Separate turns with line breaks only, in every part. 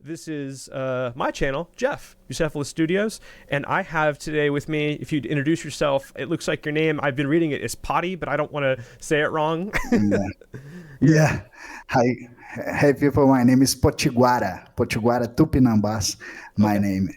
This is my channel, Jeff, Bucephalus Studios, and I have today with me, if you'd introduce yourself, it looks like your name, I've been reading it, is Potty, but I don't want to say it wrong.
Yeah. Hi. Hey, people. My name is Potyguara Tupinambás. My name.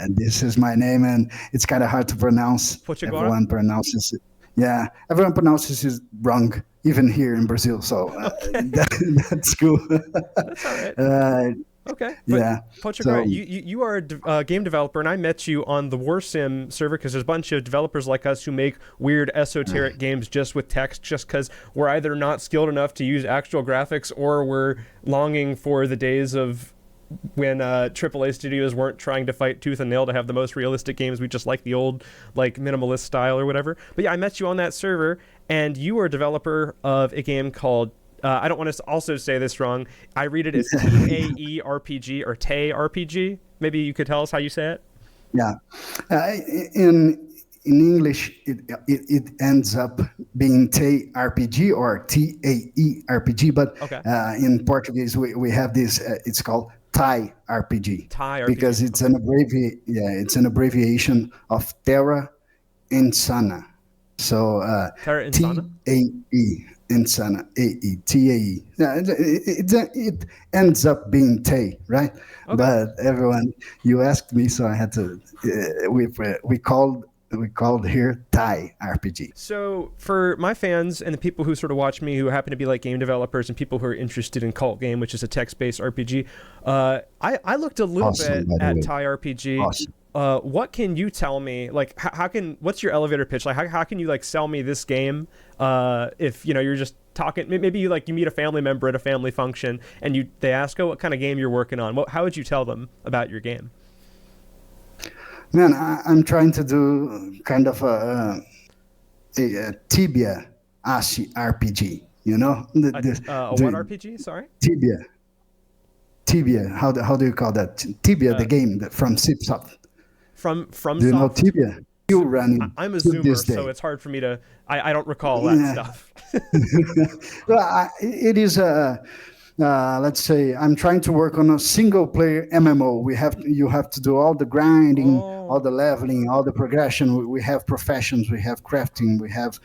This is my name, and it's kind of hard to pronounce.
Potyguara?
Everyone pronounces it. Yeah, everyone pronounces it wrong, even here in Brazil. So that's cool.
That's all right. Okay. But
Yeah.
Potyguara,
So
you are a game developer, and I met you on the Warsim server because there's a bunch of developers like us who make weird esoteric games just with text, just because we're either not skilled enough to use actual graphics or we're longing for the days of when AAA studios weren't trying to fight tooth and nail to have the most realistic games. We just like the old, like, minimalist style or whatever. But yeah, I met you on that server, and you were a developer of a game called I don't want to also say this wrong. I read it as TAE RPG or TAE RPG. Maybe you could tell us how you say it.
yeah, in English, it ends up being TAE RPG or TAE RPG, but
Okay.
in Portuguese we have this. It's called TAE RPG
TAE RPG.
because it's it's an abbreviation of Terra AEsãhna. So
Terra AEsãhna?
TAE AEsãhna, TAE. It ends up being TAE, right?
Okay.
But everyone, you asked me, so I had to. We called here TAE RPG.
So for my fans and the people who sort of watch me who happen to be like game developers and people who are interested in Cult Game, which is a text-based RPG, I looked a little
Awesome,
bit
by the
at
way.
TAE RPG.
Awesome.
What can you tell me? Like, what's your elevator pitch? Like, how can you like sell me this game? If you're just talking, maybe you meet a family member at a family function and they ask, oh, what kind of game you're working on? How would you tell them about your game?
Man, I'm trying to do kind of a Tibia ASCII RPG. You know,
What RPG? Sorry.
Tibia. How do you call that? Tibia, the game from Zipsoft.
From
Do you know
Soft.
Tibia? Still running.
I'm a
to
Zoomer,
this day.
so it's hard for me to. I don't recall that
Yeah.
stuff.
Well, it is a. Let's say I'm trying to work on a single-player MMO. You have to do all the grinding, all the leveling, all the progression. We have professions, we have crafting, we have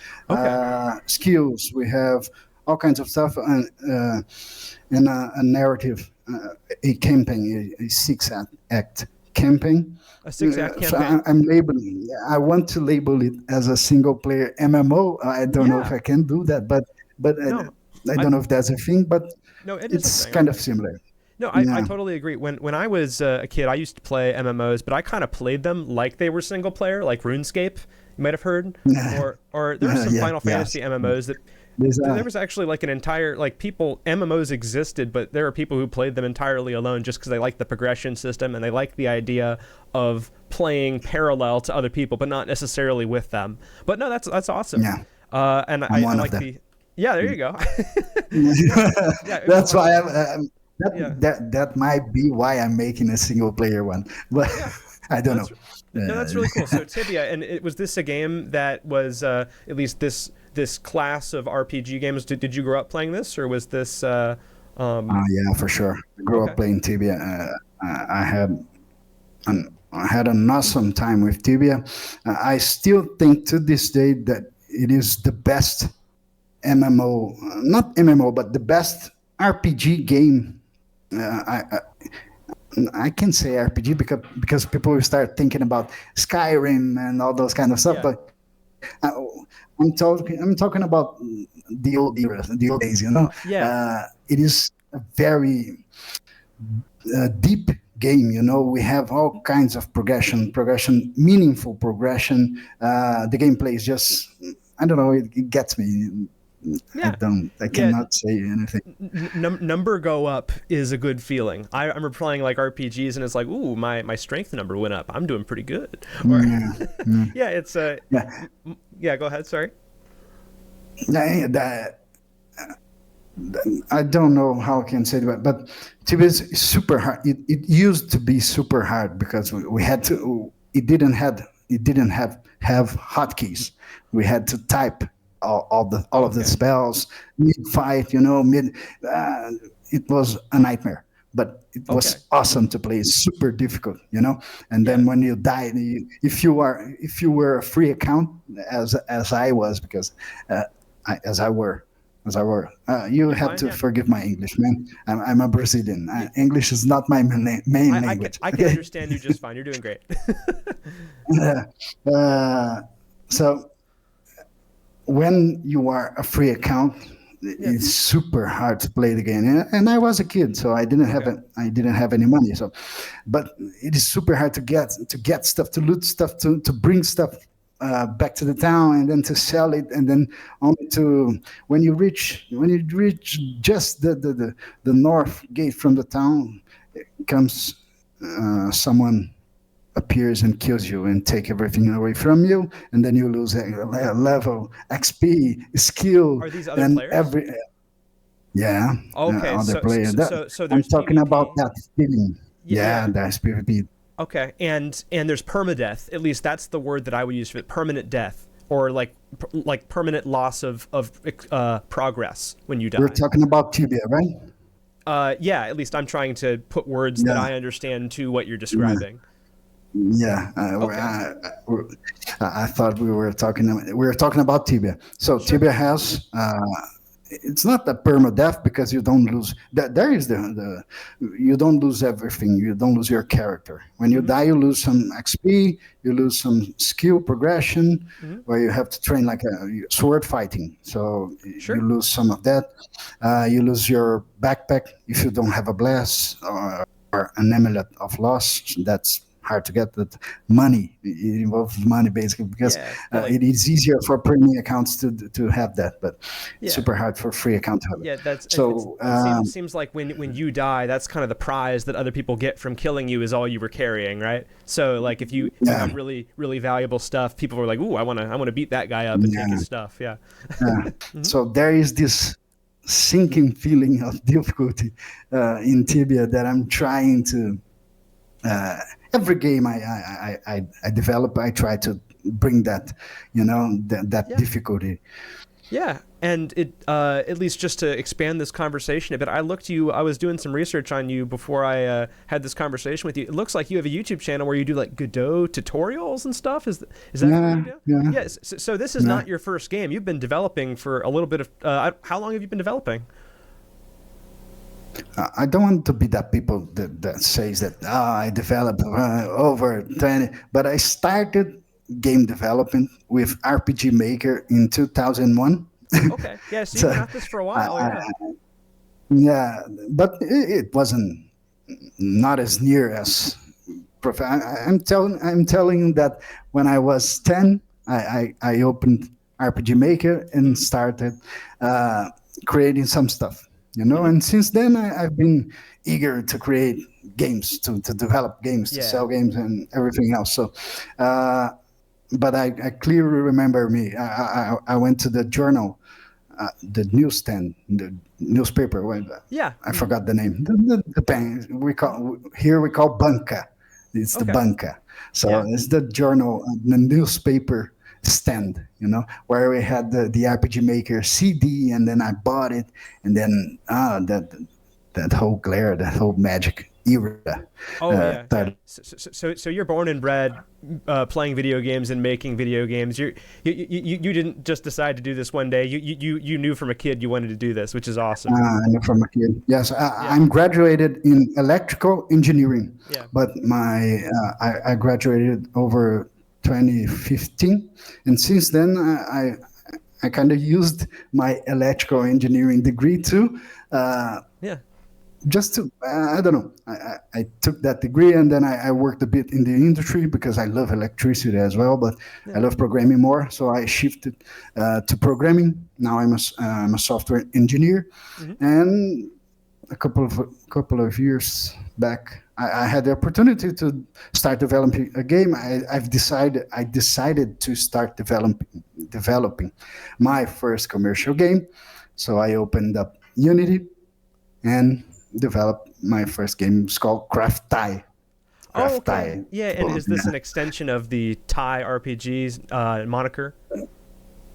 skills, we have all kinds of stuff, and a narrative, a campaign, a six-act campaign.
A 6-act
So
campaign.
I'm labeling. I want to label it as a single-player MMO. I don't know if
Yeah.
I can do that, but
No,
I don't know if that's a thing. But
no, it is a
it's
thing.
kind of similar.
No, I
Yeah.
totally agree. When I was a kid, I used to play MMOs, but I kind of played them like they were single player, like RuneScape. You might have heard, or there were some
Yeah,
Final Fantasy MMOs that there was actually like an entire MMOs existed, but there are people who played them entirely alone just because they like the progression system and they like the idea of playing parallel to other people, but not necessarily with them. But no, that's awesome.
Yeah.
And
I'm one
like
of them.
yeah, there you go.
That's why that might be why I'm making a single-player one, but I don't know.
No, that's really cool. So Tibia, and was this a game that was at least this class of RPG games? Did you grow up playing this, or was this?
Yeah, for sure. I grew up playing Tibia. I had an awesome time with Tibia. I still think to this day that it is the best MMO, not MMO, but the best RPG game. I can say RPG because people will start thinking about Skyrim and all those kind of stuff,
Yeah.
but I'm talking about the old era, the old days.
Yeah.
It is a very deep game. We have all kinds of progression, meaningful progression. The gameplay is just, I don't know, it gets me.
Yeah.
I cannot say anything.
Number go up is a good feeling. I remember playing like RPGs and it's like, ooh, my strength number went up. I'm doing pretty good. Or, yeah, it's yeah. Go ahead. Sorry.
I don't know how I can say that, but Tibia is super hard. It used to be super hard because we had to. It didn't have hotkeys. We had to type all of the spells mid fight. It was a nightmare. but it was awesome to play. It's super difficult, you know. And then when you die, if you were a free account, as I was, because as I were. You have to forgive my English, man. I'm a Brazilian. English is not my main language.
I can understand you just fine. You're doing great.
So when you are a free account, it's super hard to play the game. And I was a kid, so I didn't have any money. So, but it is super hard to get stuff, to loot stuff, to bring stuff back to the town, and then to sell it, and then only to when you reach just the north gate from the town, comes someone appears and kills you and take everything away from you, and then you lose a level, XP, skill.
Are these other players?
Other players.
So
I'm talking
PvP.
about that feeling. Yeah, there's PvP.
Okay, and there's permadeath. At least that's the word that I would use for it. Permanent death, or like permanent loss of progress when you die.
We're talking about Tibia, right?
Yeah, at least I'm trying to put words that I understand to what you're describing.
Yeah, I thought we were talking about Tibia. So Tibia has it's not the permadeath, because you don't lose that. There is you don't lose everything. You don't lose your character. When you die, you lose some XP, you lose some skill progression, where you have to train like a sword fighting. So you lose some of that. You lose your backpack if you don't have a blast or an amulet of loss. That's hard to get. That money, it involves money basically, because it is easier for premium accounts to have that, but super hard for free account to have it.
Yeah, that's
so.
It seems like when you die, that's kind of the prize that other people get from killing you, is all you were carrying, right? So like if you have really really valuable stuff, people are like, ooh, I want to beat that guy up and take his stuff. Yeah.
So there is this sinking feeling of difficulty in Tibia that I'm trying to. Every game I develop, I try to bring that, that difficulty.
Yeah, and it at least just to expand this conversation a bit, I was doing some research on you before I had this conversation with you. It looks like you have a YouTube channel where you do like Godot tutorials and stuff. Is that what you do?
Yeah.
Yes. So this is not your first game. You've been developing for a little bit of. How long have you been developing?
I don't want to be that people that says that I developed over 20, but I started game development with RPG Maker in 2001.
Okay, yeah, so you've been at this for a while.
But it wasn't not as near as. I'm telling you that when I was 10, I opened RPG Maker and started creating some stuff. And since then I've been eager to create games, to develop games, to sell games and everything else. So, but I clearly remember I went to the journal, the newsstand, the newspaper. I forgot the name. The pen we call banca. It's the banca. So it's the journal, the newspaper stand, where we had the RPG Maker CD, and then I bought it, and then that whole glare, that whole magic era. So
you're born and bred playing video games and making video games. You didn't just decide to do this one day. You knew from a kid you wanted to do this, which is awesome.
I knew from a kid. Yes, I'm graduated in electrical engineering, but I graduated over 2015, and since then I kind of used my electrical engineering degree to just to I don't know, I took that degree, and then I worked a bit in the industry because I love electricity as well, but I love programming more, so I shifted to programming. Now I'm a software engineer, and a couple of years back I had the opportunity to start developing a game. I decided to start developing my first commercial game. So I opened up Unity and developed my first game. It's called Craft TAE.
TAE. Yeah, and is this an extension of the TAE RPG's moniker?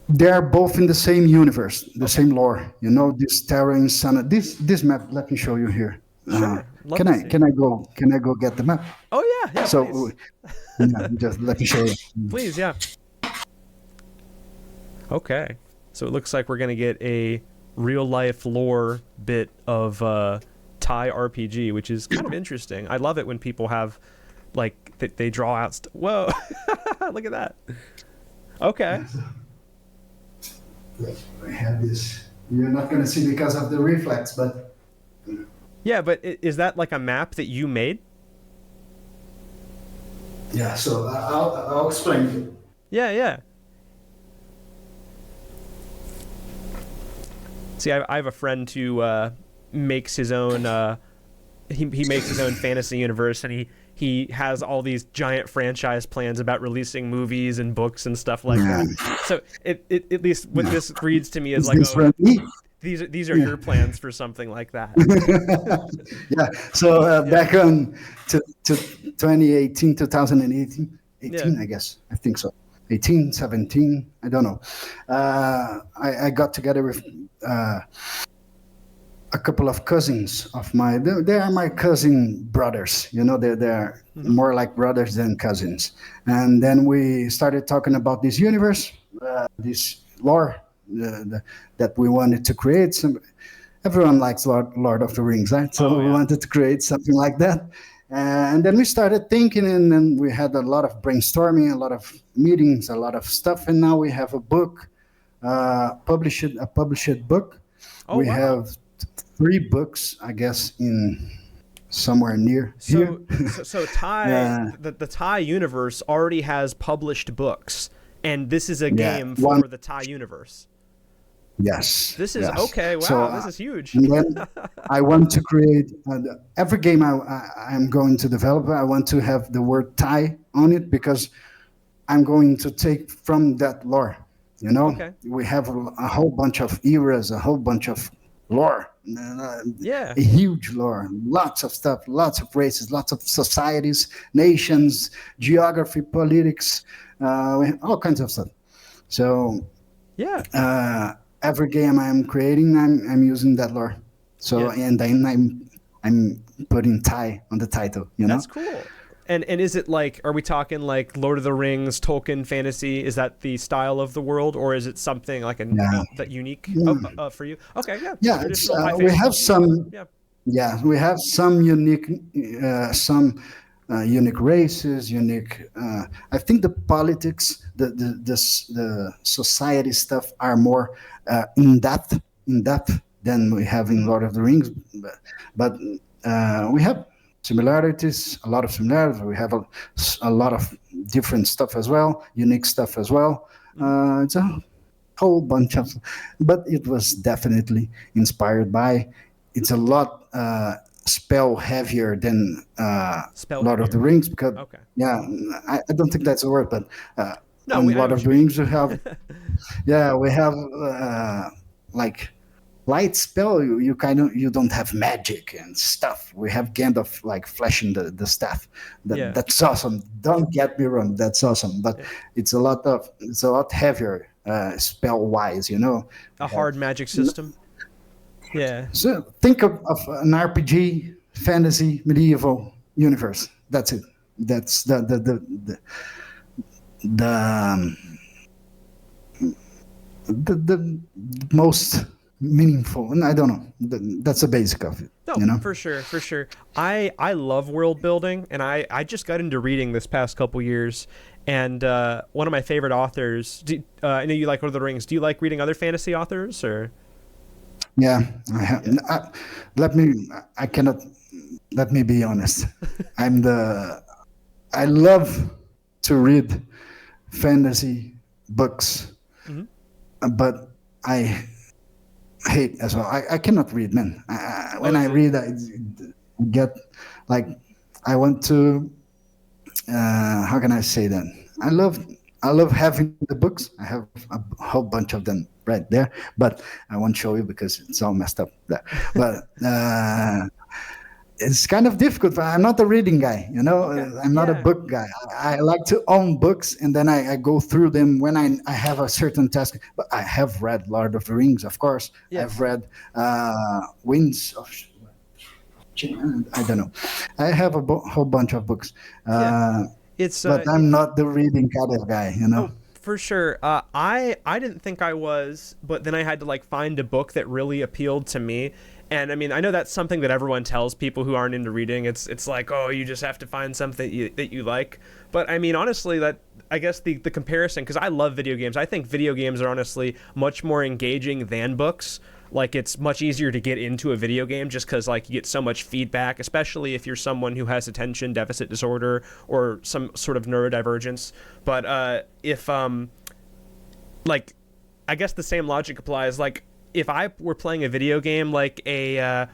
They are both in the same universe, the same lore. This Terra AEsãhna. This map, let me show you here.
Sure. Love
Can
to
I
see.
can I go can I go get the map?
Oh yeah,
So
please.
just let me show you.
Please, yeah. Okay. So it looks like we're gonna get a real life lore bit of TAE RPG, which is kind of interesting. I love it when people have like they draw out. Whoa! Look at that. Okay.
I have this. You're not gonna see because of the reflex, but
Yeah, but is that like a map that you made?
yeah. So I'll explain to you.
Yeah, yeah. See, I have a friend who makes his own. He makes his own fantasy universe, and he has all these giant franchise plans about releasing movies and books and stuff like
Yeah.
that. So it at least what this reads to me is
Is
like,
this
oh,
for me?
these are your plans for something like that.
Yeah. So
Yeah.
back on to 2018, 2018,
Yeah.
I guess. I think so. 18, 17, I don't know. I got together with a couple of cousins of my. They are my cousin brothers. You know, they're more like brothers than cousins. And then we started talking about this universe, this lore that we wanted to create. Everyone likes Lord of the Rings, right? So
Oh,
we
yeah.
wanted to create something like that. And then we started thinking, and then we had a lot of brainstorming, a lot of meetings, a lot of stuff. And now we have a book, a published book.
Oh,
We
wow.
have 3 books, I guess, in somewhere near
So
here.
so TAE the TAE universe already has published books, and this is a
Yeah,
game
one.
for the TAE universe.
Yes.
This is
yes.
okay. Wow,
So,
this is huge.
and then I want to create every game I'm going to develop. I want to have the word TAE on it because I'm going to take from that lore. You know,
Okay.
we have a whole bunch of eras, a whole bunch of lore,
Yeah.
a huge lore, lots of stuff, lots of races, lots of societies, nations, geography, politics, all kinds of stuff. So
Yeah.
every game I'm creating, I'm using that lore. So
Yeah.
and then I'm putting TAE on the title. You know,
That's cool. And is it like, are we talking like Lord of the Rings, Tolkien fantasy? Is that the style of the world, or is it something like that unique for you? Okay, yeah.
yeah. It's,
Traditional high
we
fantasy.
have some.
Yeah.
Yeah, we have some unique races, unique. I think the politics, the society stuff are more in depth than we have in Lord of the Rings, but we have similarities, a lot of similarities. We have a lot of different stuff as well, unique stuff as well. It's a whole bunch of, but it was definitely inspired by. It's a lot spell heavier than
Spell
Lord of the
heavier.
Rings because
Okay.
yeah, I don't think that's a word, but
No,
on
I know
Lord
what
of
you
the
mean.
Rings we have like light spell. You kind of you don't have magic and stuff. We have Gandalf like flashing the staff.
Yeah.
That's awesome. Don't get me wrong, that's awesome, but it's a lot heavier spell wise. You know,
A hard magic system. Yeah.
so think of an RPG, fantasy, medieval universe. That's it. That's the most meaningful. And I don't know. That's the basic of it.
No,
You know.
for sure, for sure. I love world building, and I just got into reading this past couple years. And one of my favorite authors. I know you like Lord of the Rings. Do you like reading other fantasy authors, or?
Yeah. Let me. I cannot. Let me be honest. I love to read fantasy books, but I hate as well. I cannot read, man. When I read, I get like I want to. How can I say that? I love having the books. I have a whole bunch of them right there, but I won't show you because it's all messed up there. But it's kind of difficult. I'm not a reading guy, you know.
Okay.
I'm not a
Yeah.
book guy. I like to own books, and then I go through them when I have a certain task. But I have read Lord of the Rings, of course.
Yeah.
I've read Winds of I don't know. I have a whole bunch of books,
It's
but I'm not the reading kind of guy, you know.
Oh, for sure. I didn't think I was, but then I had to like find a book that really appealed to me. And I mean, I know that's something that everyone tells people who aren't into reading. It's like, oh, you just have to find something that you like. But I mean, honestly, that I guess the comparison, because I love video games. I think video games are honestly much more engaging than books. Like, it's much easier to get into a video game just because like you get so much feedback, especially if you're someone who has attention deficit disorder or some sort of neurodivergence. But if like, I guess the same logic applies. Like, if I were playing a video game like a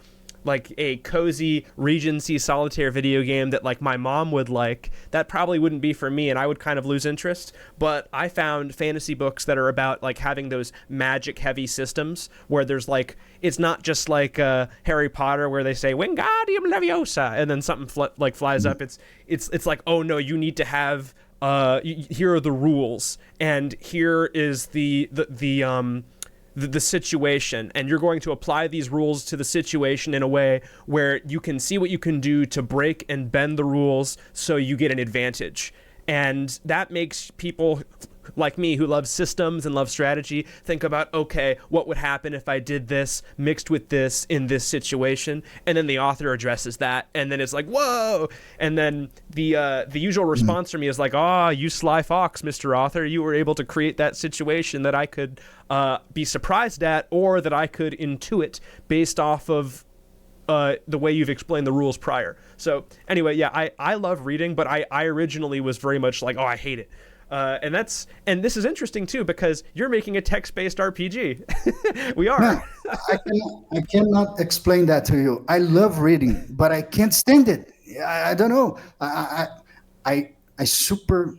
cozy Regency solitaire video game that like my mom would like, that probably wouldn't be for me and I would kind of lose interest. But I found fantasy books that are about like having those magic heavy systems where there's like, it's not just like Harry Potter where they say Wingardium Leviosa and then something flies up. It's like, oh no, you need to have here are the rules and here is the situation, and you're going to apply these rules to the situation in a way where you can see what you can do to break and bend the rules so you get an advantage. And that makes people like me who love systems and love strategy think about, okay, what would happen if I did this mixed with this in this situation? And then the author addresses that, and then it's like, whoa! And then the usual response from me is like, you sly fox, Mr. Author, you were able to create that situation that I could be surprised at, or that I could intuit based off of the way you've explained the rules prior. So anyway, yeah, I love reading, but I originally was very much like, I hate it. And this is interesting too, because you're making a text-based RPG. We are.
Man, I cannot explain that to you. I love reading, but I can't stand it. I don't know. I super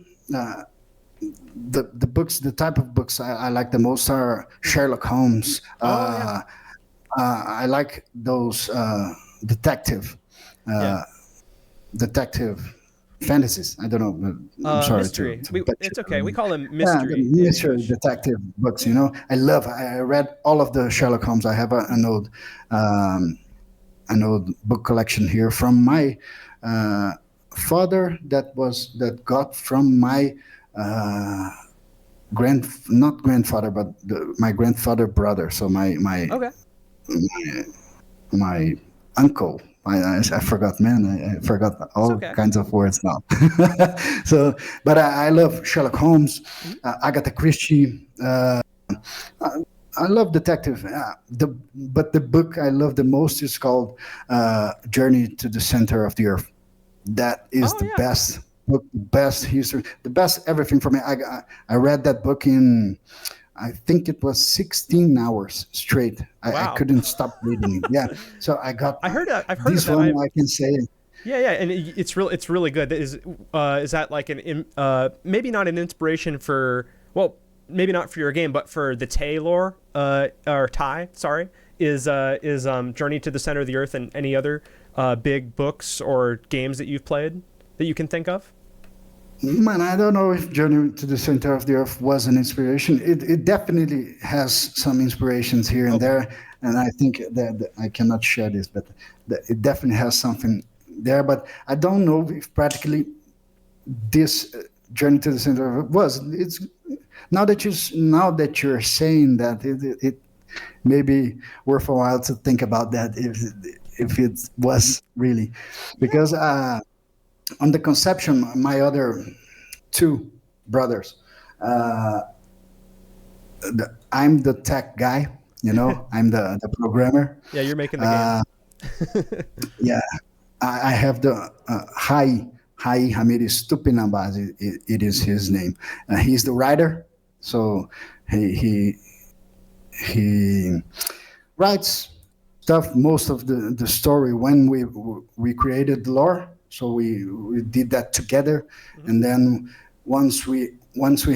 the books, the type of books I like the most are Sherlock Holmes. I like those detective fantasies. I don't know. I'm sorry.
Mystery. It's okay. We call them mystery.
The mystery detective books. You know, I read all of the Sherlock Holmes. I have an old book collection here from my father that got from my not grandfather, but my grandfather brother. So my uncle. I forgot, man. I forgot all kinds of words now. So, but I love Sherlock Holmes, Agatha Christie. I love detective. But the book I love the most is called Journey to the Center of the Earth. That is the best book, the best history, the best everything for me. I read that book in, I think it was 16 hours straight. I couldn't stop reading it. Yeah. So I've heard this of that. I can say.
Yeah, and it's really good. Is that like maybe not an inspiration for, well, maybe not for your game, but for the TAE lore, or TAE, sorry, is Journey to the Center of the Earth and any other big books or games that you've played that you can think of?
Man, I don't know if Journey to the Center of the Earth was an inspiration. It definitely has some inspirations here and there, and I think that I cannot share this, but it definitely has something there. But I don't know if practically this Journey to the Center of the Earth was. It's now that you're saying that, it may be worth a while to think about that if it was really, because. On the conception, my other two brothers, I'm the tech guy, you know, I'm the programmer.
Yeah, you're making the game.
Yeah, I have the Hamidis Tupinambás, it is his name. He's the writer, so he writes stuff, most of the story when we created the lore. So we did that together, and then once we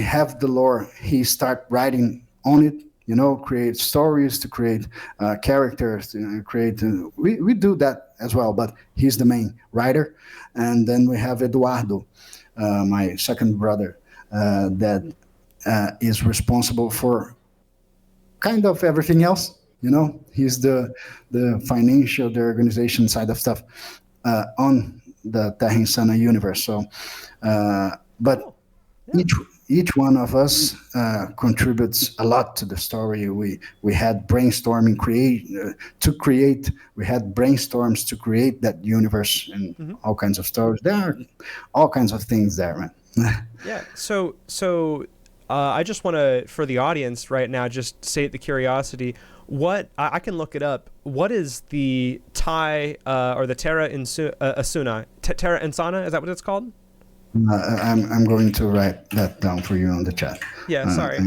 have the lore, he start writing on it. You know, create stories, to create characters, to create. We do that as well, but he's the main writer. And then we have Eduardo, my second brother, that is responsible for kind of everything else. He's the financial, the organization side of stuff on the Terra AEsãhna universe. So, but
Cool. Yeah.
each one of us contributes a lot to the story. We had brainstorming to create. We had brainstorms to create that universe and all kinds of stories. There are all kinds of things there, man.
Yeah. So I just want to, for the audience right now, just sate the curiosity. What I can look it up. What is the TAE or the Terra AEsãhna? Terra AEsãhna, is that what it's called?
I'm going to write that down for you on the chat.
Yeah, sorry.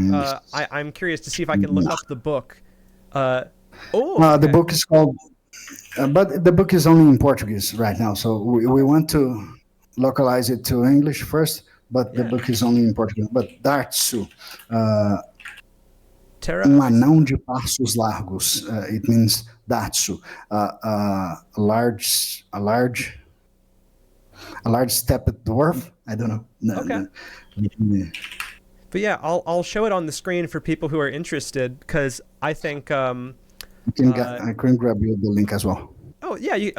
I'm curious to see if I can look up the book.
The
Okay.
book is called, but the book is only in Portuguese right now. So we want to localize it to English first, but the
Yeah.
book is only in Portuguese. But Dartsu,
Terra
anão de passos largos. It means Dartsu, a large stepped dwarf. I don't know.
Okay. But yeah, I'll show it on the screen for people who are interested, because I think
I can grab you the link as well.
oh yeah, you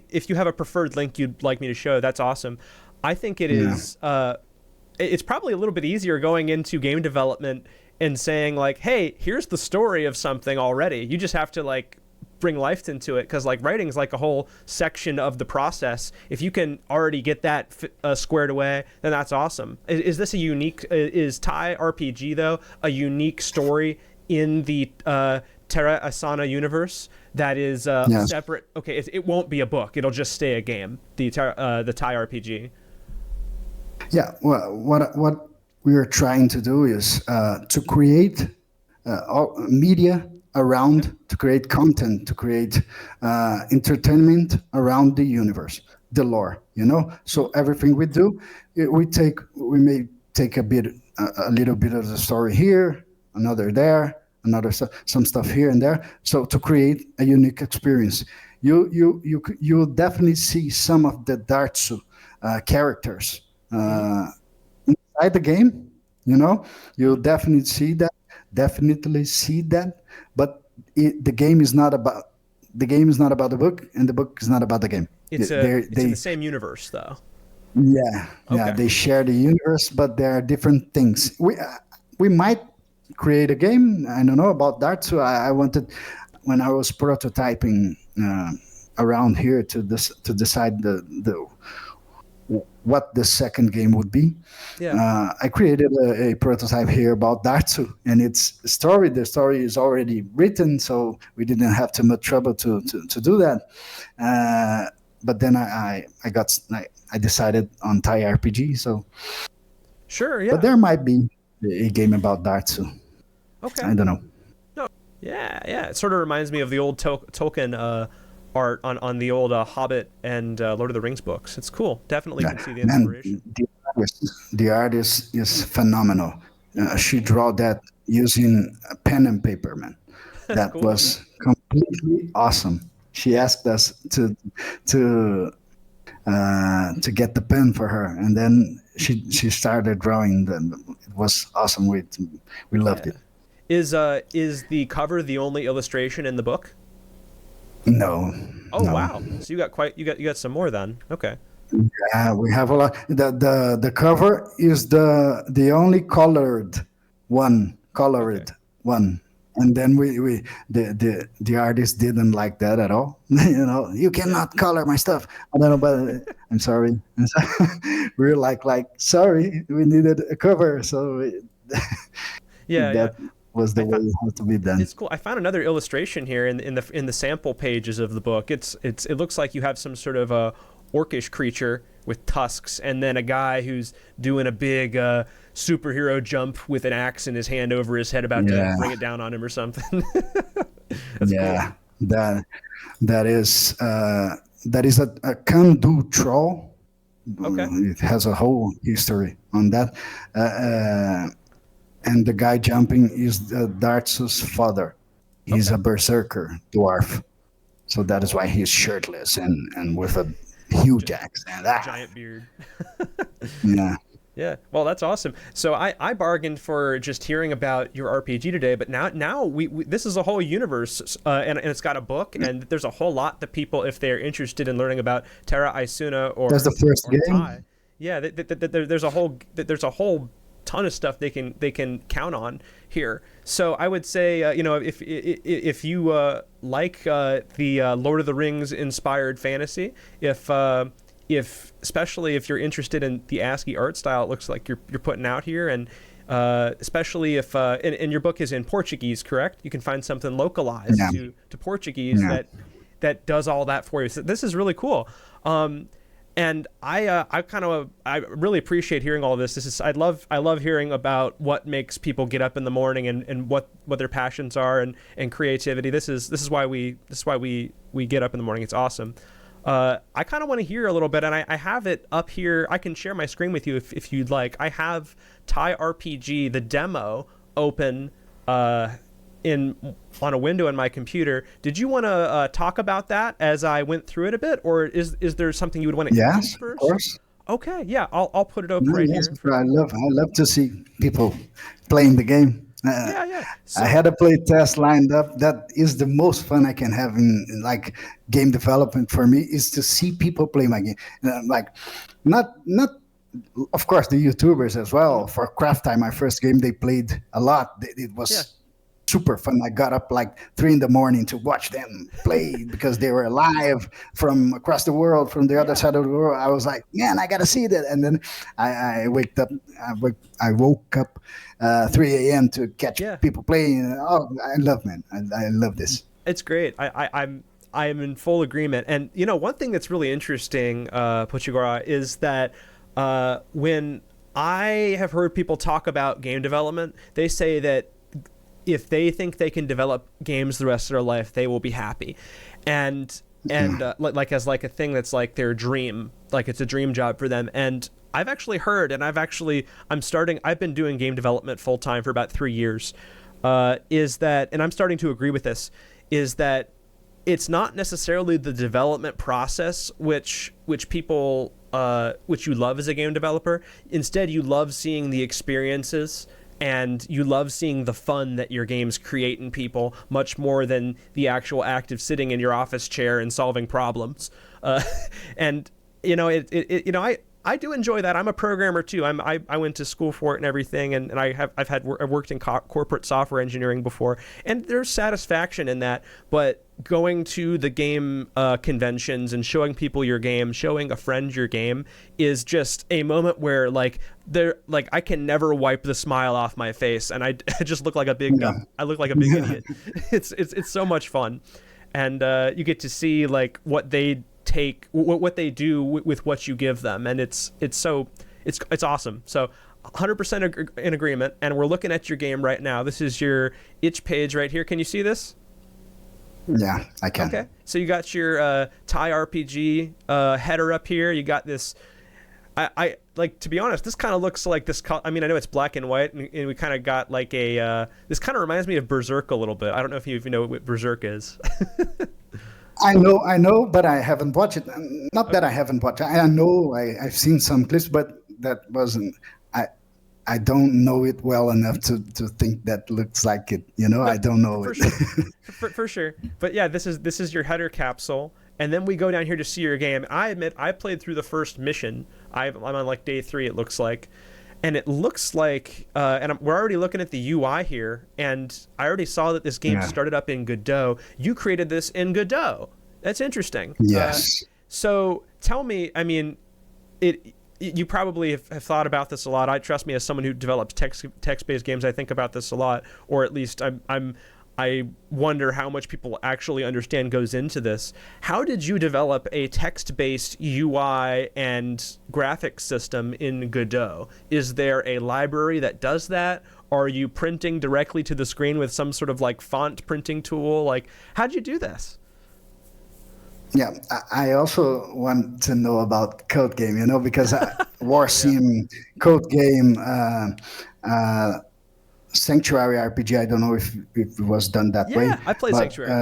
if you have a preferred link you'd like me to show, that's awesome. I think it is it's probably a little bit easier going into game development and saying like, hey, here's the story of something already. You just have to like bring life into it, because like writing is like a whole section of the process. If you can already get that squared away, then that's awesome. Is this a unique, is TAE RPG though a unique story in the Terra AEsãhna universe that is
Yes.
separate? Okay, it won't be a book, it'll just stay a game, the TAE RPG.
Yeah. Well, what we are trying to do is to create media around, to create content, to create entertainment around the universe, the lore. So everything we do, we may take a little bit of the story here, another there, some stuff here and there. So to create a unique experience, you definitely see some of the Dartsu characters inside the game. You'll definitely see that, but the game is not about the book, and the book is not about the game.
It's in the same universe though.
Yeah,
Okay.
they share the universe, but there are different things. We might create a game. I don't know about that. So I wanted, when I was prototyping around here to decide what the second game would be.
Yeah.
I created a prototype here about Dartsu and its story. The story is already written, so we didn't have too much trouble to do that. But then I decided on TAE RPG. So
Sure. Yeah.
but there might be a game about Dartsu.
Okay.
I don't know.
No. Yeah. It sort of reminds me of the old Tolkien art on the old Hobbit and Lord of the Rings books. It's cool. Definitely can see the inspiration.
Man, the artist is phenomenal. She drew that using pen and paper, man. That
Cool.
was completely awesome. She asked us to get the pen for her, and then she started drawing. It was awesome. We loved it.
Is the cover the only illustration in the book?
No.
Oh
no.
wow! So you got some more then. Okay.
Yeah, we have a lot. The cover is the only colored one, and then the artist didn't like that at all. You cannot color my stuff. I don't know, but I'm sorry. We were like sorry, we needed a cover, so that was the way it had to be done.
It's cool. I found another illustration here in the sample pages of the book. It looks like you have some sort of a orcish creature with tusks, and then a guy who's doing a big superhero jump with an axe in his hand over his head, about to bring it down on him or something. That's cool.
That is a can-do troll.
Okay.
It has a whole history on that. And the guy jumping is Dartsu's father. He's a berserker dwarf. So that is why he's shirtless and with a huge axe. And
Giant beard.
yeah.
Yeah, well, that's awesome. So I bargained for just hearing about your RPG today, but now we this is a whole universe, and it's got a book, and there's a whole lot that people, if they're interested in learning about Terra AEsãhna
That's the first
or TAE,
game.
yeah, there's a whole ton of stuff they can count on here. So I would say, if you like the Lord of the Rings inspired fantasy, if especially if you're interested in the ASCII art style, it looks like you're putting out here, and especially if and your book is in Portuguese, correct? You can find something localized
Yeah.
to Portuguese
Yeah.
that does all that for you. So this is really cool. And I really appreciate hearing all this. I love hearing about what makes people get up in the morning, and what their passions are, and creativity. This is why we get up in the morning. It's awesome. I kind of want to hear a little bit, and I have it up here. I can share my screen with you if you'd like. I have TAE RPG, the demo, open on a window in my computer. Did you want to talk about that as I went through it a bit, or is there something you would want to
Yes,
introduce first?
of course.
Okay, yeah, I'll put it up
No,
right
yes,
here.
I love to see people playing the game.
Yeah, yeah.
I
So
had a play test lined up. That is the most fun I can have in like game development for me, is to see people play my game. Like, not of course the YouTubers as well. For Craft Time, my first game, they played a lot. It was
yeah,
super fun. I got up like 3 in the morning to watch them play because they were live from across the world, from the other
yeah,
side of the world. I was like, man, I gotta see that. And then I waked up. I woke up 3 a.m. to catch
yeah.
people playing. Oh, I love, man. I love this.
It's great. I'm in full agreement. And one thing that's really interesting, Potyguara, is that when I have heard people talk about game development, they say that if they think they can develop games the rest of their life, they will be happy, and like as like a thing that's like their dream, like it's a dream job for them. And I've actually heard, and I've been doing game development full time for about 3 years. Is that, and I'm starting to agree with this, is that it's not necessarily the development process which people which you love as a game developer. Instead, you love seeing the experiences, and you love seeing the fun that your games create in people, much more than the actual act of sitting in your office chair and solving problems. And I do enjoy that. I'm a programmer too. I went to school for it and everything, and I've worked in corporate software engineering before, and there's satisfaction in that. But going to the game conventions and showing people your game, showing a friend your game, is just a moment where I can never wipe the smile off my face, and I just look like a big I look like a big idiot. It's so much fun, and you get to see like what they what they do with what you give them, and it's awesome. So 100% in agreement. And we're looking at your game right now. This is your itch page right here. Can you see this?
Yeah, I can.
Okay, so you got your TAE RPG header up here. You got this. I like, to be honest, this kind of looks like this. I mean, I know it's black and white, and we kind of got like a. This kind of reminds me of Berserk a little bit. I don't know if you know what Berserk is.
I know, but I haven't watched it. Not that I haven't watched it. I know I've seen some clips, but that wasn't. I don't know it well enough to think that looks like it. I don't know
for
it.
Sure. for sure. But yeah, this is your header capsule, and then we go down here to see your game. I admit I played through the first mission. I'm on like day 3. It looks like. And it looks like, we're already looking at the UI here, and I already saw that this game started up in Godot. You created this in Godot. That's interesting.
Yes.
So tell me, I mean, you probably have thought about this a lot. Trust me, as someone who develops text-based games, I think about this a lot, or at least I wonder how much people actually understand goes into this. How did you develop a text-based UI and graphics system in Godot? Is there a library that does that? Are you printing directly to the screen with some sort of like font printing tool? Like, how'd you do this?
Yeah, I also want to know about Code Game, because War Sim, Code Game, Sanctuary RPG. I don't know if it was done that way.
Yeah, I played Sanctuary.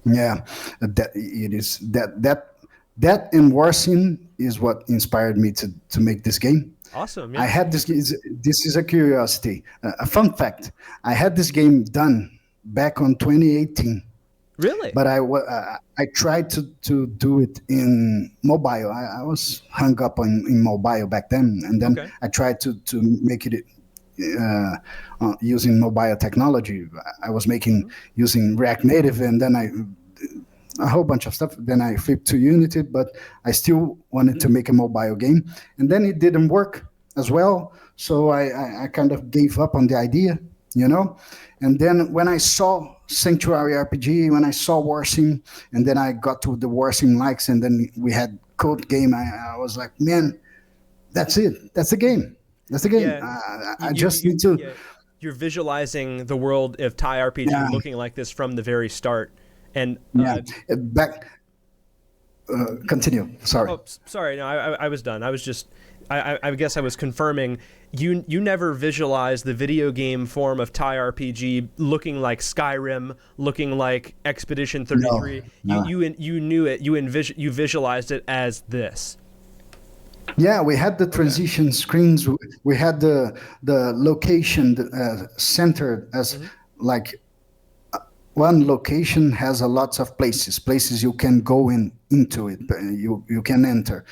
Yeah, that it is that and War Sim is what inspired me to make this game.
Awesome.
I
Yeah.
had this. This is a curiosity, a fun fact. I had this game done back on 2018,
Really?
but I tried to do it in mobile. I was hung up in mobile back then, and then
Okay.
I tried to make it using mobile technology. I was making using React Native, and then a whole bunch of stuff. Then I flipped to Unity, but I still wanted to make a mobile game, and then it didn't work as well. So I kind of gave up on the idea, you know. And then when I saw Sanctuary RPG, when I saw Warsim, and then I got to the Warsim likes, and then we had Code Game, I was like, man, that's it. That's the game. That's the game.
Yeah.
I just need to.
Yeah, you're visualizing the world of TAE RPG
Yeah,
looking like this from the very start. And
yeah. Back. Continue. Sorry.
oh, sorry, no, I was done. I was just, I guess I was confirming. You never visualized the video game form of TAE RPG looking like Skyrim, looking like Expedition 33.
No.
You knew it. You visualized it as this.
Yeah, we had the transition screens. We had the location centered as like one location has a lots of places you can go into it. You can enter.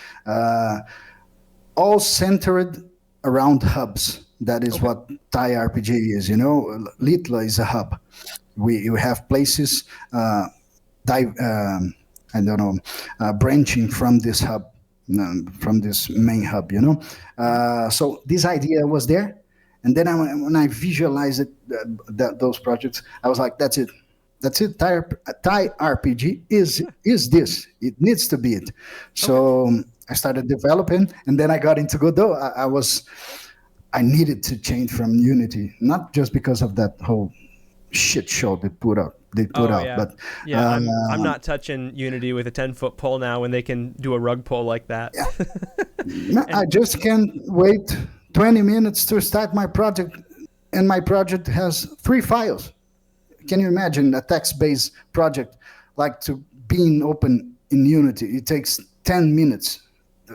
All centered around hubs. That is what TAE RPG is. You know, Litla is a hub. You have places. I don't know, branching from this hub. From this main hub, you know. So this idea was there, and then when I visualized it, those projects, I was like, that's it. TAE RPG is this. It needs to be it. So I started developing, and then I got into Godot. I needed to change from Unity, not just because of that whole shit show they put out,
Yeah.
but
Yeah, I'm not touching Unity with a 10-foot pole now when they can do a rug pull like that.
no, I just can't wait 20 minutes to start my project, and my project has 3 files. Can you imagine a text-based project like to being open in Unity? It takes 10 minutes,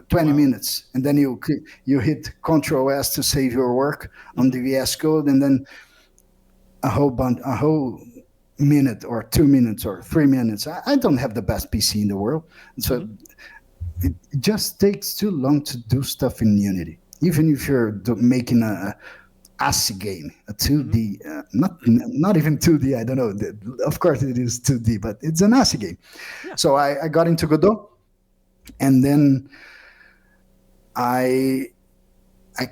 20 minutes, and then you hit Control S to save your work on the VS Code, and then a whole minute or 2 minutes or 3 minutes. I don't have the best PC in the world, so it just takes too long to do stuff in Unity. Even if you're making a ASCII game, a 2D, not even 2D. I don't know. Of course, it is 2D, but it's an ASCII game. Yeah. So I got into Godot, and then I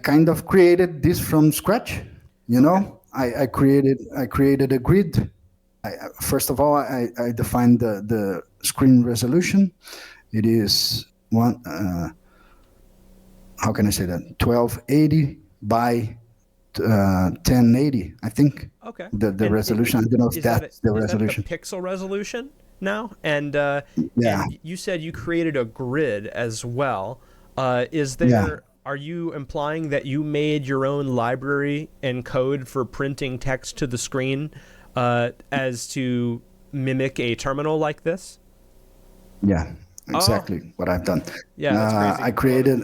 kind of created this from scratch. You know, I created a grid. First of all, I defined the screen resolution. It is one. How can I say that? 1280 by 1080, I think.
Okay.
The resolution. I don't know if that's the resolution.
Is that the pixel resolution now? And
yeah.
And you said you created a grid as well. Is there? Yeah. Are you implying that you made your own library and code for printing text to the screen, as to mimic a terminal like this?
Yeah, exactly what I've done.
Yeah, that's crazy.
I created.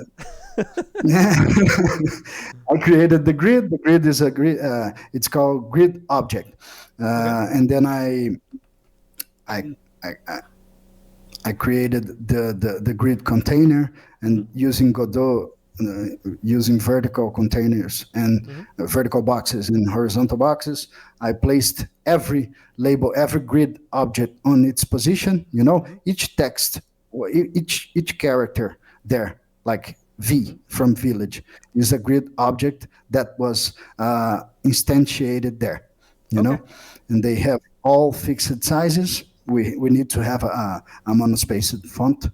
I created the grid. The grid is a grid. It's called grid object, and then I created the grid container, and using Godot, using vertical containers and vertical boxes and horizontal boxes, I placed every label, every grid object on its position. You know, each text, each character there, like V from village, is a grid object that was instantiated there. You know, and they have all fixed sizes. We need to have a monospaced font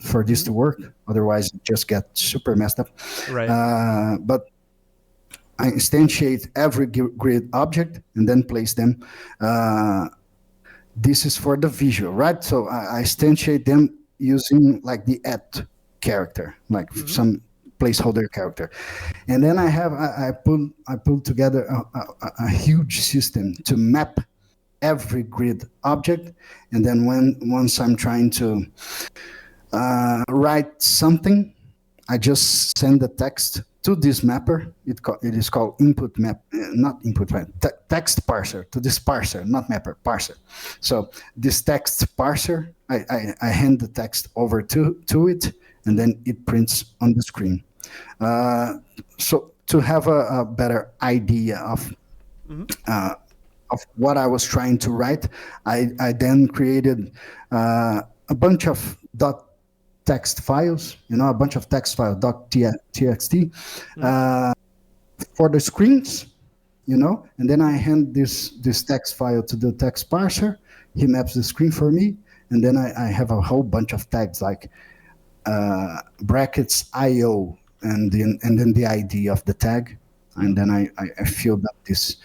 for this to work. Otherwise, it just gets super messed up.
Right.
But I instantiate every grid object and then place them. This is for the visual, right? So I instantiate them using like the @ character, like some placeholder character, and then I pull together a huge system to map every grid object, and then once I'm trying to write something, I just send the text to this mapper. It is called input map, not input map, text parser, to this parser, not mapper, parser. So this text parser, I hand the text over to it, and then it prints on the screen. So to have a better idea of what I was trying to write, I then created a bunch of text files, a bunch of text files, .txt, for the screens, and then I hand this text file to the text parser. He maps the screen for me, and then I have a whole bunch of tags like brackets IO, and then the ID of the tag, and then I filled up this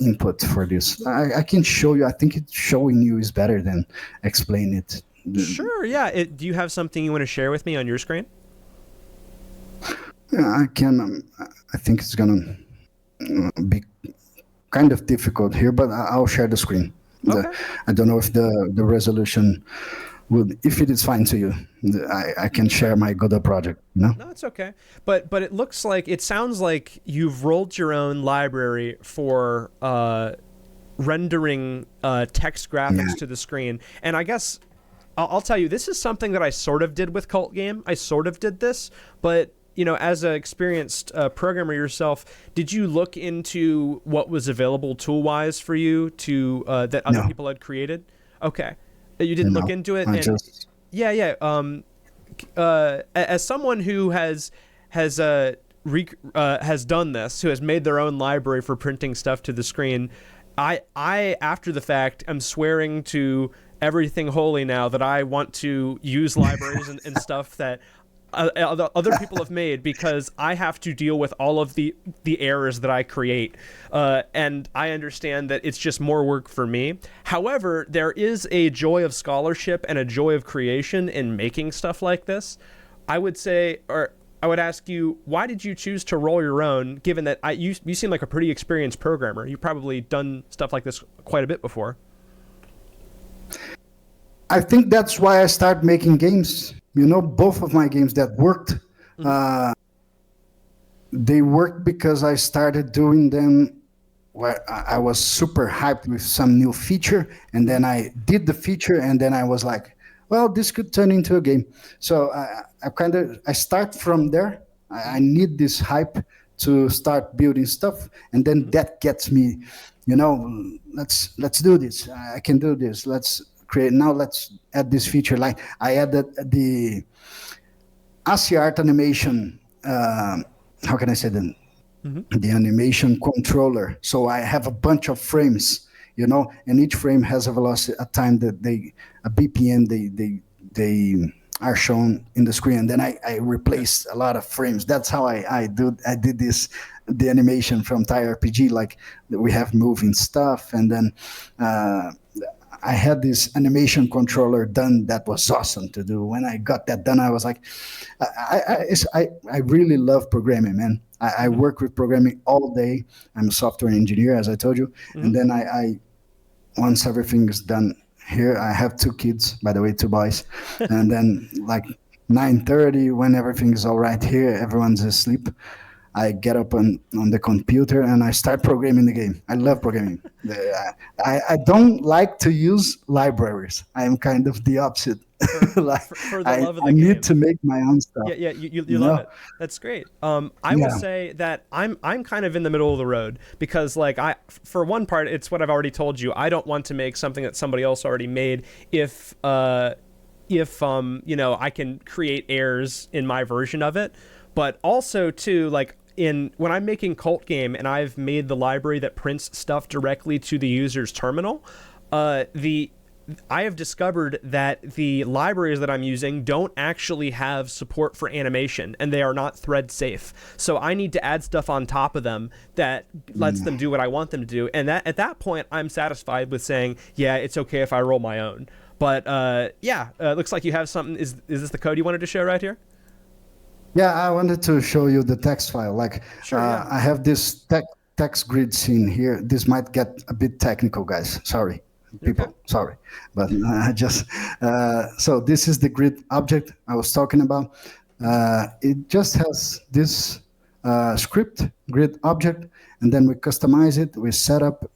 input for this. I can show you. I think showing you is better than explain it.
Sure, yeah. Do you have something you want to share with me on your screen?
Yeah, I can. I think it's going to be kind of difficult here, but I'll share the screen.
Okay.
I don't know if the resolution would, if it is fine to you, I can share my Godot project. No,
it's okay. But it sounds like you've rolled your own library for rendering text graphics to the screen. And I guess I'll tell you, this is something that I sort of did with Cult Game. I sort of did this, but as an experienced programmer yourself, did you look into what was available tool-wise for you to that other people had created? Okay, you didn't look into it. As someone who has done this, who has made their own library for printing stuff to the screen, I after the fact am swearing to everything holy now that I want to use libraries and stuff that other people have made, because I have to deal with all of the errors that I create, and I understand that it's just more work for me. However, there is a joy of scholarship and a joy of creation in making stuff like this. I would say, or I would ask you, why did you choose to roll your own, given that you seem like a pretty experienced programmer? You've probably done stuff like this quite a bit before.
I think that's why I started making games. Both of my games that worked, they worked because I started doing them where I was super hyped with some new feature, and then I did the feature, and then I was like, well, this could turn into a game. So I start from there. I need this hype to start building stuff, and then that gets me, let's do this. I can do this. Let's add this feature. Like I added the ASCII art animation. How can I say that? The animation controller. So I have a bunch of frames, and each frame has a velocity, a time that a BPM they are shown in the screen. And then I replace a lot of frames. That's how I did the animation from TAE RPG. Like we have moving stuff, and then I had this animation controller done that was awesome to do. When I got that done, I was like, I really love programming, man. I work with programming all day. I'm a software engineer, as I told you. And then I once everything is done here, I have 2 kids, by the way, 2 boys. And then like 9:30, when everything is all right here, everyone's asleep, I get up on the computer and I start programming the game. I love programming. I don't like to use libraries. I am kind of the opposite.
For the love of the
I
game.
need to make my own stuff.
Yeah, you love it. That's great. I will say that I'm kind of in the middle of the road, because for one part, it's what I've already told you. I don't want to make something that somebody else already made if I can create errors in my version of it. But also too, when I'm making Cult Game and I've made the library that prints stuff directly to the user's terminal, I have discovered that the libraries that I'm using don't actually have support for animation, and they are not thread safe. So I need to add stuff on top of them that lets them do what I want them to do. And at that point, I'm satisfied with saying, yeah, it's okay if I roll my own. But looks like you have something. Is this the code you wanted to show right here?
Yeah, I wanted to show you the text file.
Sure, yeah.
I have this text grid scene here. This might get a bit technical, guys. Sorry, people. Okay. Sorry. But so this is the grid object I was talking about. It just has this script, grid object, and then we customize it. We set up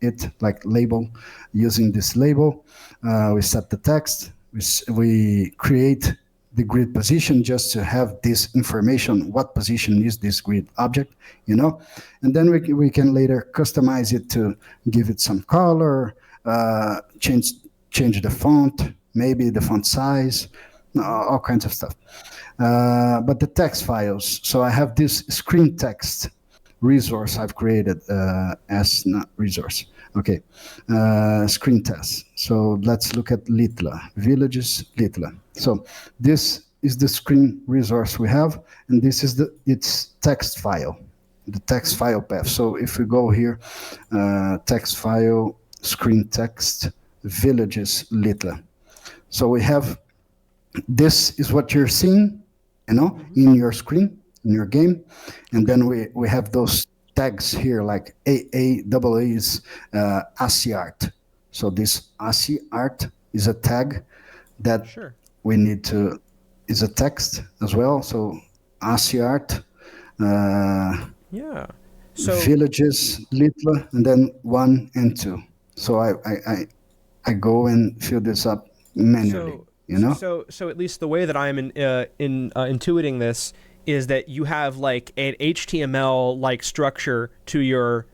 it like label using this label. We set the text. We create the grid position just to have this information, what position is this grid object, and then we can later customize it to give it some color, change the font, maybe the font size, all kinds of stuff. But the text files, so I have this screen text resource I've created as not resource. Okay, screen test. So let's look at Litla, villages Litla. So this is the screen resource we have, and this is its text file, the text file path. So if we go here, text file, screen text, villages Litla. So we have, this is what you're seeing, in your screen, in your game, and then we have those tags here like AA's ASCII art. So this ASCII art is a tag that we need to, is a text as well. So ASCII art,
so
villages Litla, and then 1 and 2. So I go and fill this up manually.
So at least the way that I'm intuiting this is that you have like an HTML like structure to your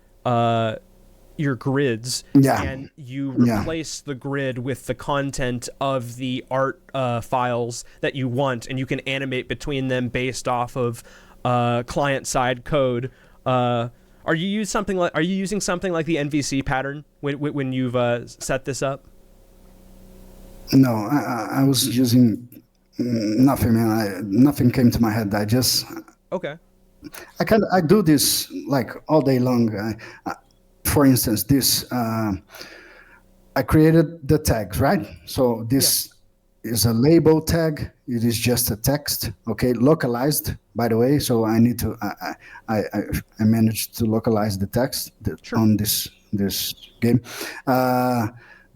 grids, and you replace the grid with the content of the art files that you want, and you can animate between them based off of client side code. Are you using something like the NVC pattern when you've set this up?
No, I was using nothing, man. Nothing came to my head. I just I do this like all day long. For instance, this I created the tags, right? So this is a label tag. It is just a text, okay, localized, by the way. So I need to I managed to localize the text on this game.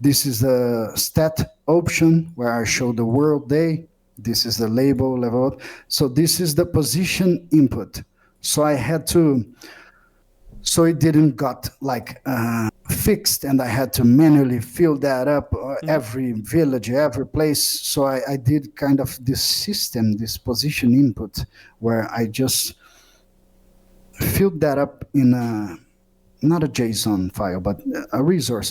This is the stat option where I show the world day. This is the label level. So this is the position input. So I had to, so it didn't got like fixed, and I had to manually fill that up, every village, every place. So I did kind of this system, this position input, where I just filled that up in not a JSON file, but a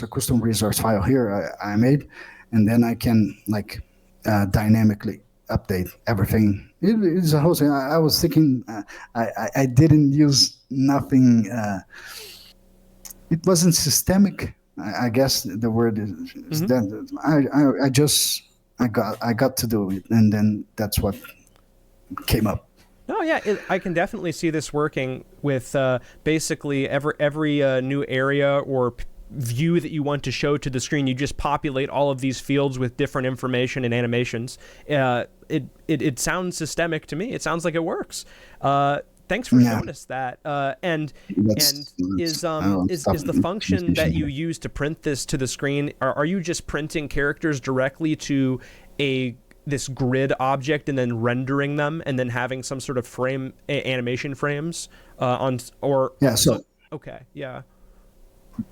custom resource file here I made, and then I can like dynamically update everything. It's a whole thing. I was thinking, I didn't use nothing. It wasn't systemic. I guess the word is that. I got to do it, and then that's what came up.
No, yeah, I can definitely see this working with basically every new area or view that you want to show to the screen. You just populate all of these fields with different information and animations. It sounds systemic to me. It sounds like it works. Thanks for showing us that. And is the function that you use to print this to the screen? Are you just printing characters directly to this grid object and then rendering them and then having some sort of frame animation frames okay, yeah.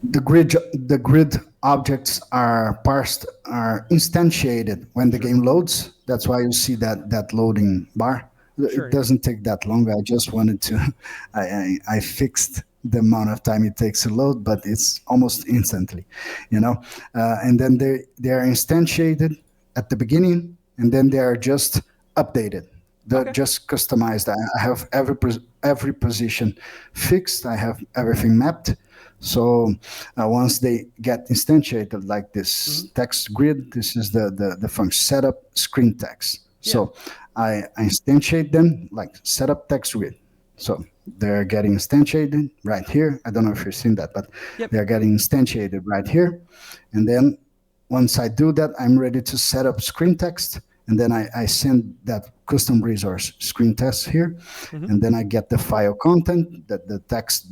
The grid objects are parsed, are instantiated when the game loads. That's why you see that loading bar. Sure, it doesn't take that long. I just wanted to, I fixed the amount of time it takes to load, but it's almost instantly, and then they are instantiated at the beginning, and then they are just updated. They're just customized. I have every position fixed. I have everything mapped. So once they get instantiated like this text grid, this is the function setup screen text. Yeah. So I instantiate them like setup text grid. So they're getting instantiated right here. I don't know if you've seen that, but they're getting instantiated right here. And then once I do that, I'm ready to set up screen text. And then I send that custom resource screen text here. And then I get the file content, the text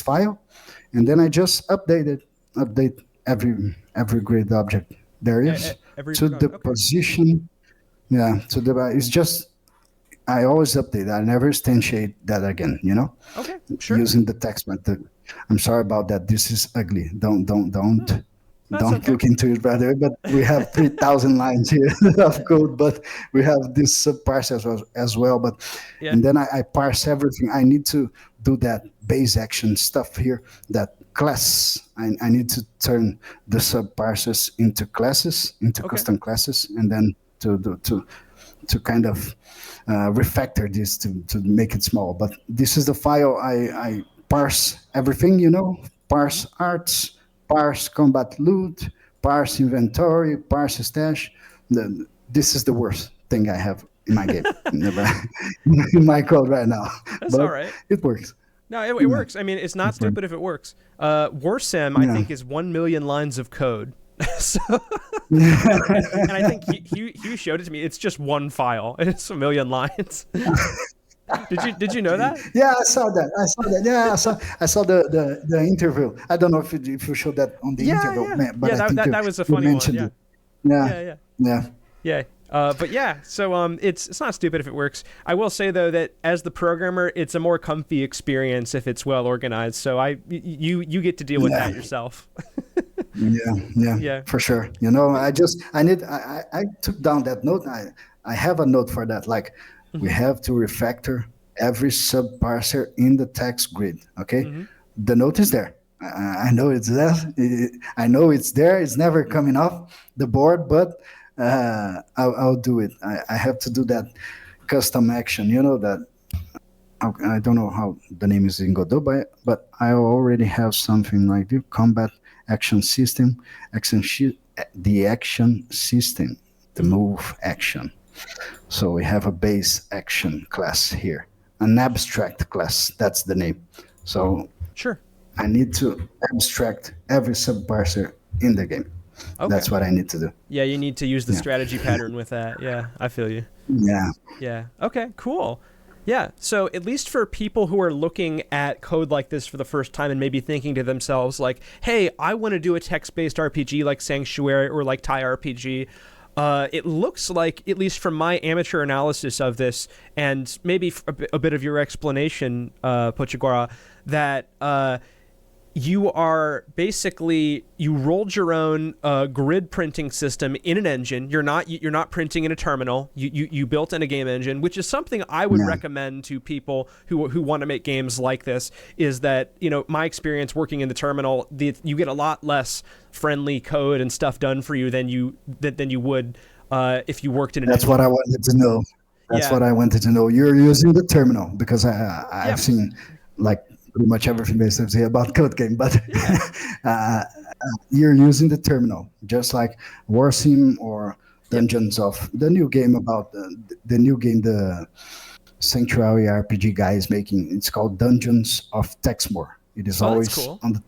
file. And then I just update every grid object there is to the position. Yeah, it's just I always update. I never instantiate that again.
Okay, sure.
Using the text method. I'm sorry about that. This is ugly. Don't
That's
don't
okay.
look into it, brother. But we have 3,000 lines here of code, but we have this subparser as well. But
Yeah.
and then I parse everything. I need to do that base action stuff here. That class. I need to turn the subparsers into classes, into
Okay.
custom classes, and then to kind of refactor this to make it small. But this is the file I parse everything, parse arts, parse combat loot, parse inventory, parse stash. This is the worst thing I have in my game, in my code right now.
That's
But
all right.
it works.
No, it works. I mean, it's not stupid if it works. Warsim, I think, is 1 million lines of code. So, and I think Hugh showed it to me. It's just one file. It's 1 million lines. Did you know that?
Yeah, I saw that. Yeah, I saw the interview. I don't know if you showed that on the interview, but I think
that was a funny one.
mentioned
Yeah.
it. Yeah.
Yeah. But yeah, so it's not stupid if it works. I will say though that as the programmer, it's a more comfy experience if it's well organized. So you get to deal with that yourself.
Yeah, for sure. I took down that note. I have a note for that. Like, we have to refactor every subparser in the text grid. Okay, the note is there. I know it's there. I know it's there. It's never coming off the board, but I'll do it. I have to do that custom action. That I don't know how the name is in Godot, but I already have something like the combat action system, the action system, the move action. So we have a base action class here, an abstract class. That's the name. So
Sure.
I need to abstract every subparser in the game.
Okay.
That's what I need to do.
Yeah, you need to use the strategy pattern with that. Yeah, I feel you.
Yeah.
Yeah. Okay, cool. Yeah, so at least for people who are looking at code like this for the first time and maybe thinking to themselves like, hey, I want to do a text-based RPG like Sanctuary or like TAE RPG, it looks like, at least from my amateur analysis of this, and maybe a bit of your explanation, Potyguara, that you are basically, you rolled your own grid printing system in an engine. You're not printing in a terminal. You built in a game engine, which is something I would recommend to people who want to make games like this. Is that, my experience working in the terminal, you get a lot less friendly code and stuff done for you than you would if you worked in an engine.
That's what I wanted to know. That's what I wanted to know. You're using the terminal because I've seen like pretty much everything basically about code game, but you're using the terminal, just like Warsim or Dungeons of the new game about the new game the Sanctuary RPG guy is making. It's called Dungeons of Texmore. It is always
cool.
on the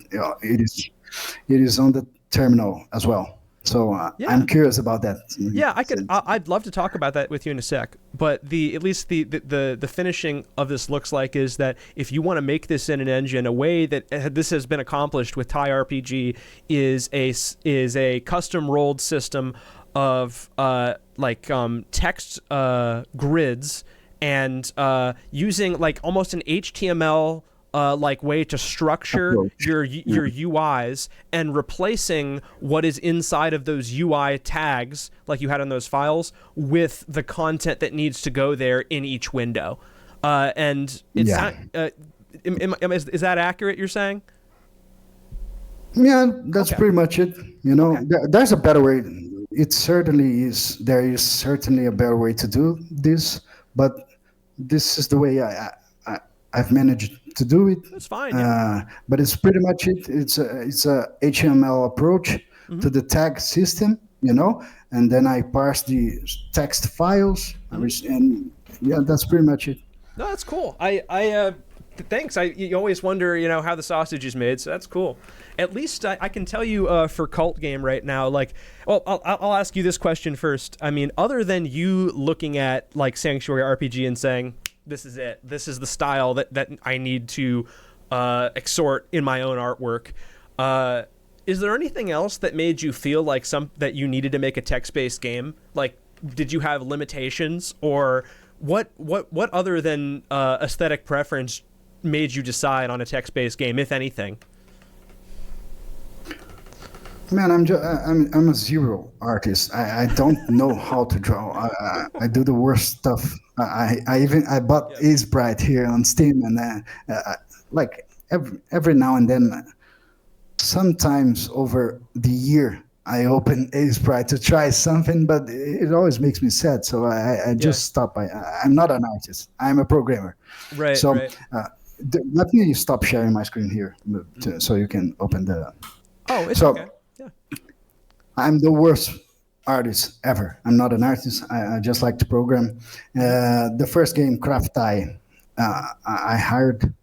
it is on the terminal as well. So I'm curious about that.
Yeah, I'd love to talk about that with you in a sec. But at least the finishing of this looks like is that if you want to make this in an engine, a way that this has been accomplished with TAE RPG is a custom rolled system of text grids and using like almost an HTML way to structure your UIs and replacing what is inside of those UI tags like you had on those files with the content that needs to go there in each window. And it's not, is that accurate, you're saying?
Yeah, that's pretty much it. There's a better way. It certainly is. There is certainly a better way to do this, but this is the way I've managed to do it.
That's fine.
But it's pretty much it. It's a HTML approach to the tag system, and then I parse the text files, and that's pretty much it.
No, that's cool. I thanks. You always wonder, how the sausage is made, so that's cool. At least I can tell you for Cult Game right now, I'll ask you this question first. I mean, other than you looking at like Sanctuary RPG and saying, this is it, this is the style that I need to exhort in my own artwork, is there anything else that made you feel like that you needed to make a text-based game? Like, did you have limitations, or what other than aesthetic preference made you decide on a text-based game, if anything?
Man, I'm a zero artist. I don't know how to draw. I do the worst stuff. I bought Asebright here on Steam, and like every now and then, sometimes over the year, I open Asebright to try something, but it always makes me sad. So I just stop. I'm not an artist. I'm a programmer.
Right.
So
right.
Let me stop sharing my screen here so you can open the.
Oh, it's okay. Yeah.
I'm the worst artist ever. I'm not an artist. I just like to program. The first game, Craft TAE, I hired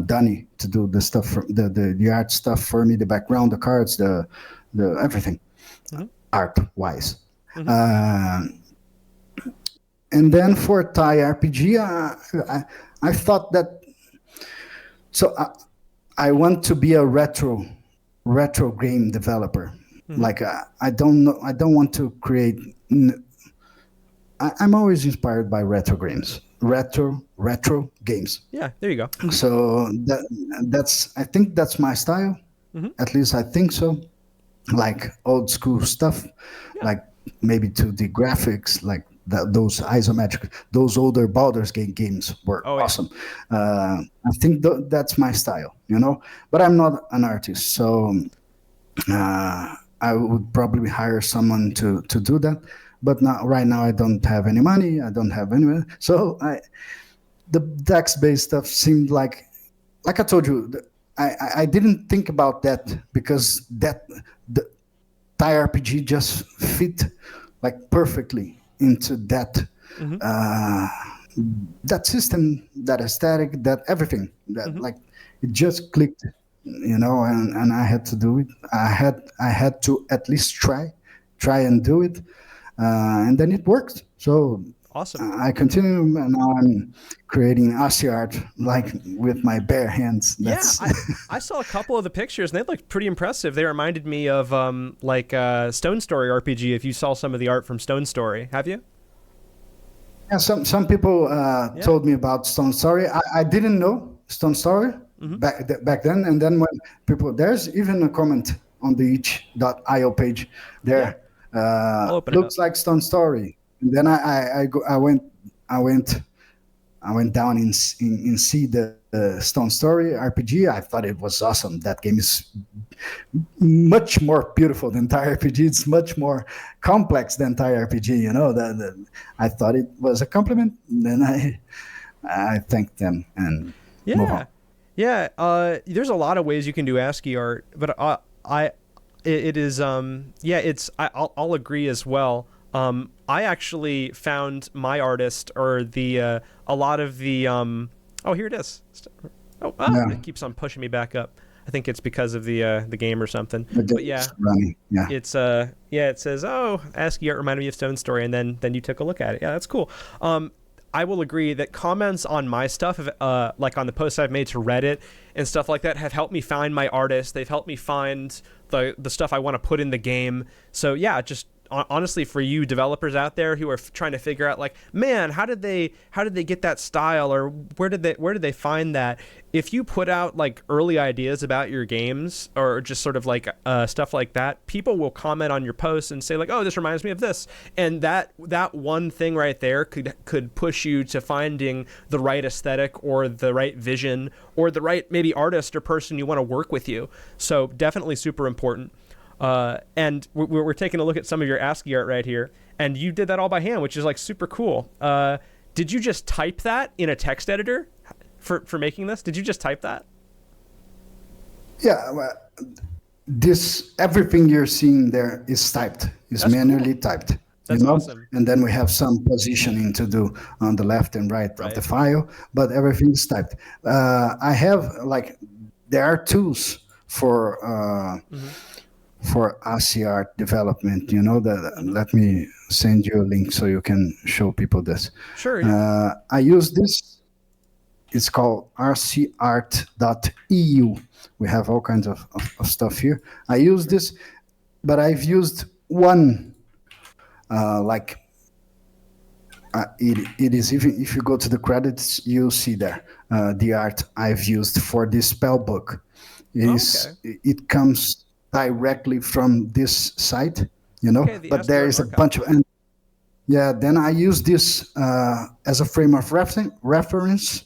Danny to do the stuff, the art stuff for me, the background, the cards, the everything, art-wise. And then for TAE RPG, I thought that. So I want to be a retro game developer. Like I don't know. I don't want to create. I'm always inspired by retro games. Retro games.
Yeah, there you go.
So that's. I think that's my style. At least I think so. Like old school stuff, like maybe 2D graphics, like those isometric, those older Baldur's Gate games were awesome. I think that's my style, But I'm not an artist, so I would probably hire someone to do that. But right now I don't have any money. I don't have any. So the text-based stuff seemed like I told you, I didn't think about that because the TAE RPG just fit like perfectly into that that system, that aesthetic, that everything. That like it just clicked, and I had to do it. I had to at least try and do it, and then it worked. So
awesome.
I continue, and now I'm creating ASCII art like with my bare hands.
I saw a couple of the pictures, and they looked pretty impressive. They reminded me of Stone Story RPG. If you saw some of the art from Stone Story, have you?
Yeah, some people told me about Stone Story. I didn't know Stone Story back then, and then when there's even a comment on the itch.io page there. Looks like Stone Story. And then I went down and see the Stone Story RPG. I thought it was awesome. That game is much more beautiful than TAE RPG. It's much more complex than TAE RPG. I thought it was a compliment. Then I thanked them and move on.
Yeah. There's a lot of ways you can do ASCII art, but I'll agree as well. I actually found my artist, or a lot of the here it is. It keeps on pushing me back up. I think it's because of the game or something. But it's it says, ASCII art reminded me of Stone Story, and then you took a look at it. Yeah, that's cool. I will agree that comments on my stuff, like on the posts I've made to Reddit and stuff like that, have helped me find my artist. They've helped me find the stuff I want to put in the game. So yeah, just honestly, for you developers out there who are trying to figure out, like, man, how did they get that style, or where did they find that? If you put out like early ideas about your games, or just sort of like stuff like that, people will comment on your posts and say like, oh, this reminds me of this, and that one thing right there could push you to finding the right aesthetic, or the right vision, or the right maybe artist or person you want to work with you. So definitely super important. And we're taking a look at some of your ASCII art right here, and you did that all by hand, which is like super cool. Did you just type that in a text editor for making this? Did you just type that?
Yeah, well, everything you're seeing there is typed. It's manually typed.
That's awesome.
And then we have some positioning to do on the left and right of the file, but everything is typed. I have there are tools for ASCII art development. Let me send you a link so you can show people this.
Sure. Yeah.
I use this. It's called rcart.eu. We have all kinds of stuff here. I use this, but I've used one It is, even if you go to the credits, you'll see there the art I've used for this spell book. It comes directly from this site, but there is a bunch of. Yeah, then I use this as a frame of reference.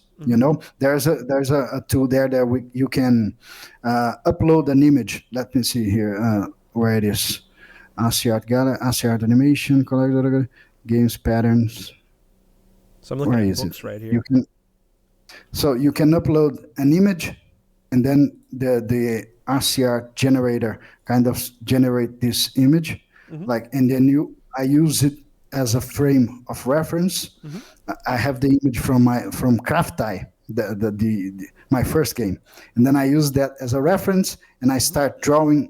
There's a tool there that you can upload an image. Let me see here where it is. ASCII Art Gallery, ASCII Art Animation, Games Patterns.
So I'm looking at books right here.
You can upload an image, and then the ASCII Art generator kind of generate this image, and then I use it as a frame of reference. I have the image from Craftai, my first game, and then I use that as a reference, and I start drawing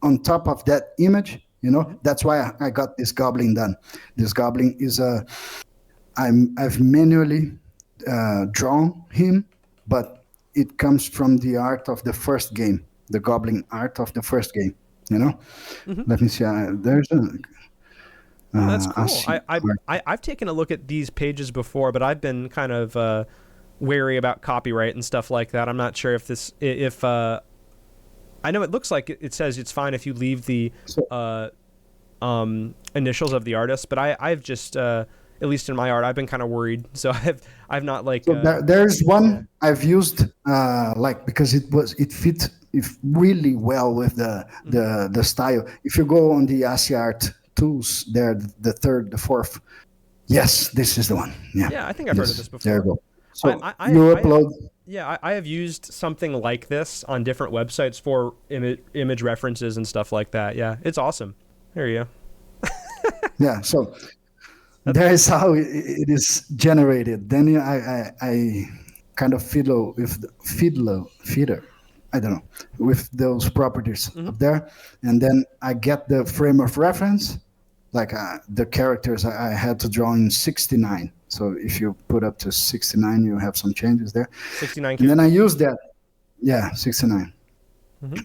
on top of that image. That's why I got this goblin done. This goblin is I've manually drawn him, but it comes from the art of the first game, the goblin art of the first game. Let me see. There's a.
That's cool. I've taken a look at these pages before, but I've been kind of wary about copyright and stuff like that. I'm not sure if I know it looks like it says it's fine if you leave the initials of the artist, but I've just at least in my art I've been kind of worried, so I've not like. So
there's one I've used because it fit really well with the style. If you go on the ASCII Art tools there, the third, the fourth. Yes, this is the one.
Yeah, I think I've heard of this before.
There you go. So you upload.
I have used something like this on different websites for image references and stuff like that. Yeah, it's awesome. There you go.
Yeah, so that is how it is generated. Then I kind of fiddle with feeder. I don't know, with those properties up there. And then I get the frame of reference, like the characters I had to draw in 69. So if you put up to 69, you have some changes there.
69.
And then I use that. Yeah, 69.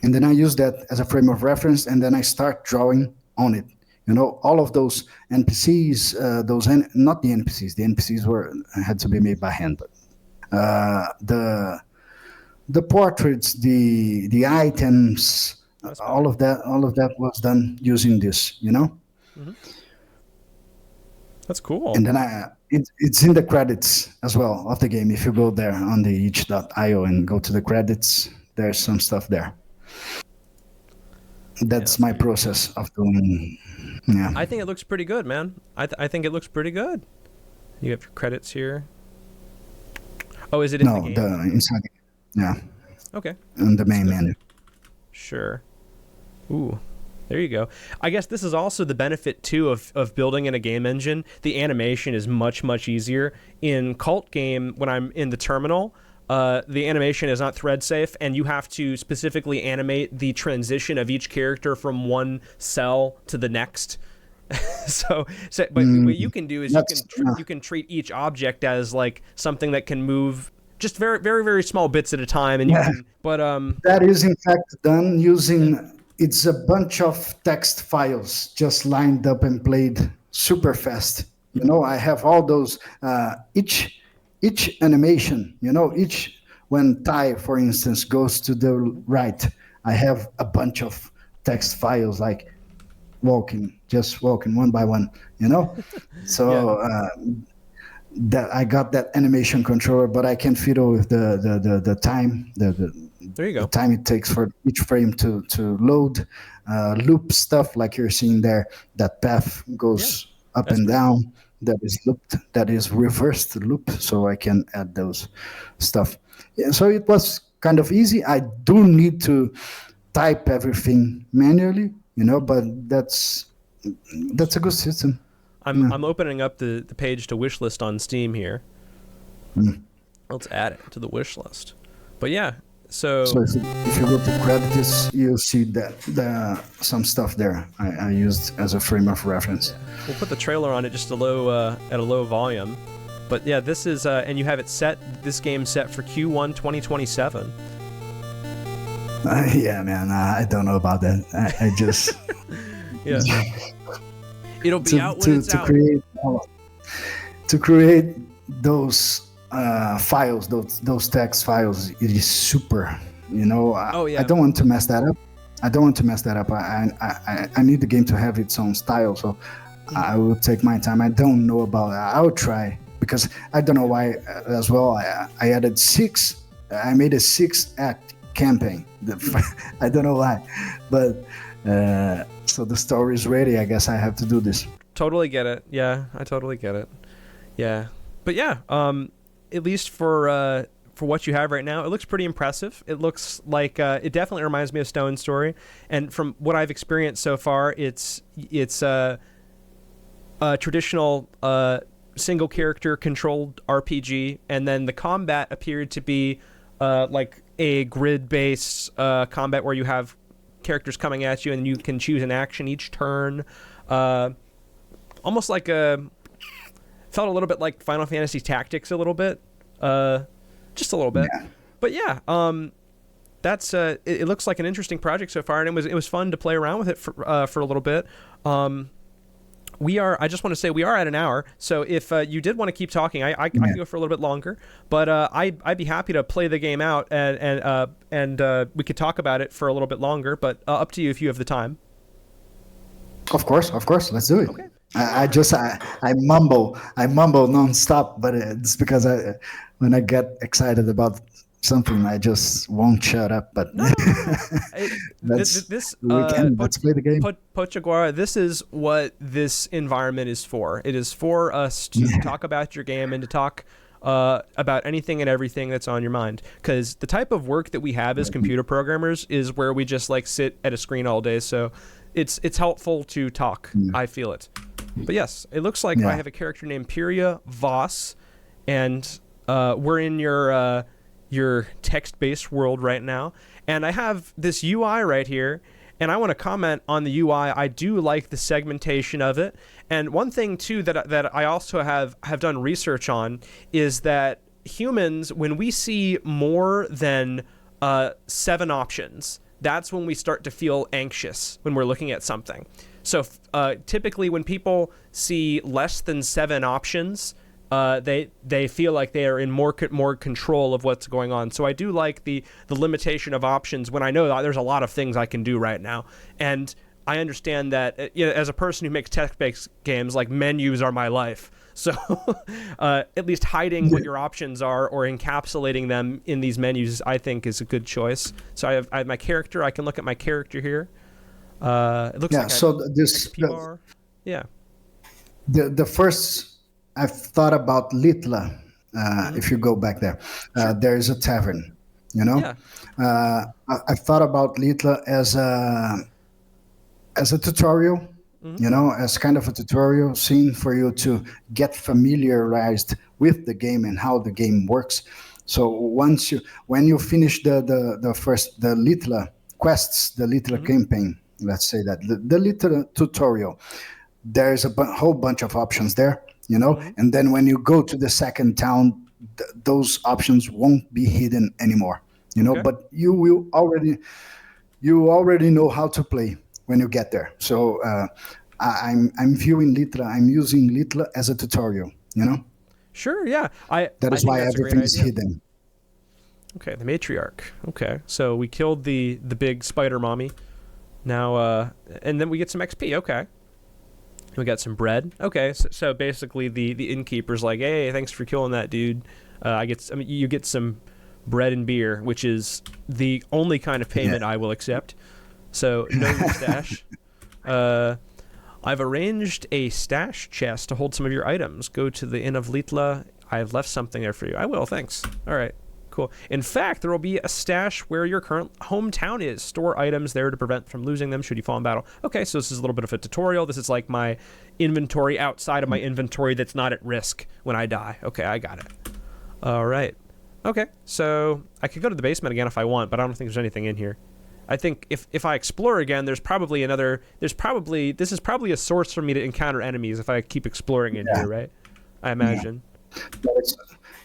And then I use that as a frame of reference, and then I start drawing on it. All of those NPCs, not the NPCs. The NPCs had to be made by hand, but the portraits, the items, all of that was done using this,
That's cool.
And then it's in the credits as well of the game. If you go there on the itch.io and go to the credits, there's some stuff there. That's my process of doing. Yeah.
I think it looks pretty good, man. I think it looks pretty good. You have your credits here. Oh, is it in the game?
No, inside the game. Yeah.
Okay.
In the main menu.
Sure. Ooh, there you go. I guess this is also the benefit, too, of building in a game engine. The animation is much, much easier. In Cult Game, when I'm in the terminal, the animation is not thread safe, and you have to specifically animate the transition of each character from one cell to the next. But what you can do is you can treat each object as like something that can move just very, very, very small bits at a time, and
that is in fact done using. It's a bunch of text files just lined up and played super fast. I have all those each animation. When TAE, for instance, goes to the right, I have a bunch of text files like just walking one by one. So. That I got that animation controller, but I can fiddle with the time,
there you go.
The time it takes for each frame to load, loop stuff like you're seeing there. That path goes up and down. That is looped. That is reversed loop. So I can add those stuff. Yeah, so it was kind of easy. I do need to type everything manually, but that's a good system.
I'm opening up the page to wish list on Steam here. Let's add it to the wish list. But yeah, so
if you go to credits, you'll see that some stuff there I used as a frame of reference.
Yeah. We'll put the trailer on it just at a low volume. But yeah, this is and you have it set. This game set for Q1 2027.
Yeah, man, I don't know about that. I just
yeah. It'll be out when it's out.
to create those files, those text files, it is super. I don't want to mess that up. I need the game to have its own style, so I will take my time. I don't know about it. I'll try, because I don't know why as well. I added 6. I made a 6-act campaign. I don't know why, but so the story is ready. I guess I have to do this.
Totally get it. Yeah, I totally get it. Yeah, but yeah, at least for what you have right now, it looks pretty impressive. It looks like it definitely reminds me of Stone Story, and from what I've experienced so far, it's a traditional single character controlled RPG, and then the combat appeared to be like a grid based combat where you have characters coming at you and you can choose an action each turn. Almost like felt a little bit like Final Fantasy Tactics a little bit. Just a little bit. Yeah. But yeah, that's it looks like an interesting project so far, and it was fun to play around with it for a little bit. I just want to say we are at an hour, so if you did want to keep talking, I can go for a little bit longer, but I'd be happy to play the game out and we could talk about it for a little bit longer, but up to you if you have the time.
Of course, let's do it. Okay. I mumble nonstop, but it's because when I get excited about something, I just won't shut up. But let's play the game.
Potyguara, this is what this environment is for. It is for us to talk about your game and to talk about anything and everything that's on your mind. Because the type of work that we have as computer programmers is where we just like sit at a screen all day. So it's helpful to talk. I feel it. But yes, it looks like I have a character named Pyria Voss, and we're in your text-based world right now. And I have this UI right here, and I want to comment on the UI. I do like the segmentation of it. And one thing too that I also have done research on is that humans, when we see more than 7 options, that's when we start to feel anxious when we're looking at something. So typically when people see less than 7 options, they feel like they are in more control of what's going on. So I do like the limitation of options when I know that there's a lot of things I can do right now. And I understand that as a person who makes text-based games, like menus are my life. So at least hiding what your options are or encapsulating them in these menus, I think, is a good choice. So I have my character. I can look at my character here. It looks like
the first I've thought about Litla. If you go back there, there is a tavern. I've thought about Litla as a tutorial. As kind of a tutorial scene for you to get familiarized with the game and how the game works. So when you finish the Litla quests, the Litla campaign, let's say that the Litla tutorial, there's a whole bunch of options there, and then when you go to the second town, those options won't be hidden anymore, but you already know how to play when you get there. So I'm viewing Litla, I'm using Litla as a tutorial,
Sure, yeah.
That is why everything is hidden.
Okay, the matriarch. Okay, so we killed the big spider mommy. Now, and then we get some XP. Okay. We got some bread. Okay, so basically the innkeeper's like, hey, thanks for killing that dude. You get some bread and beer, which is the only kind of payment I will accept. So no stash. I've arranged a stash chest to hold some of your items. Go to the Inn of Litla. I've left something there for you. I will, thanks. All right, cool. In fact, there will be a stash where your current hometown is. Store items there to prevent from losing them should you fall in battle. Okay, so this is a little bit of a tutorial. This is like my inventory outside of my inventory that's not at risk when I die. Okay, I got it. All right. Okay, so I could go to the basement again if I want, but I don't think there's anything in here. I think if I explore again, this is probably a source for me to encounter enemies if I keep exploring in here, right? I imagine.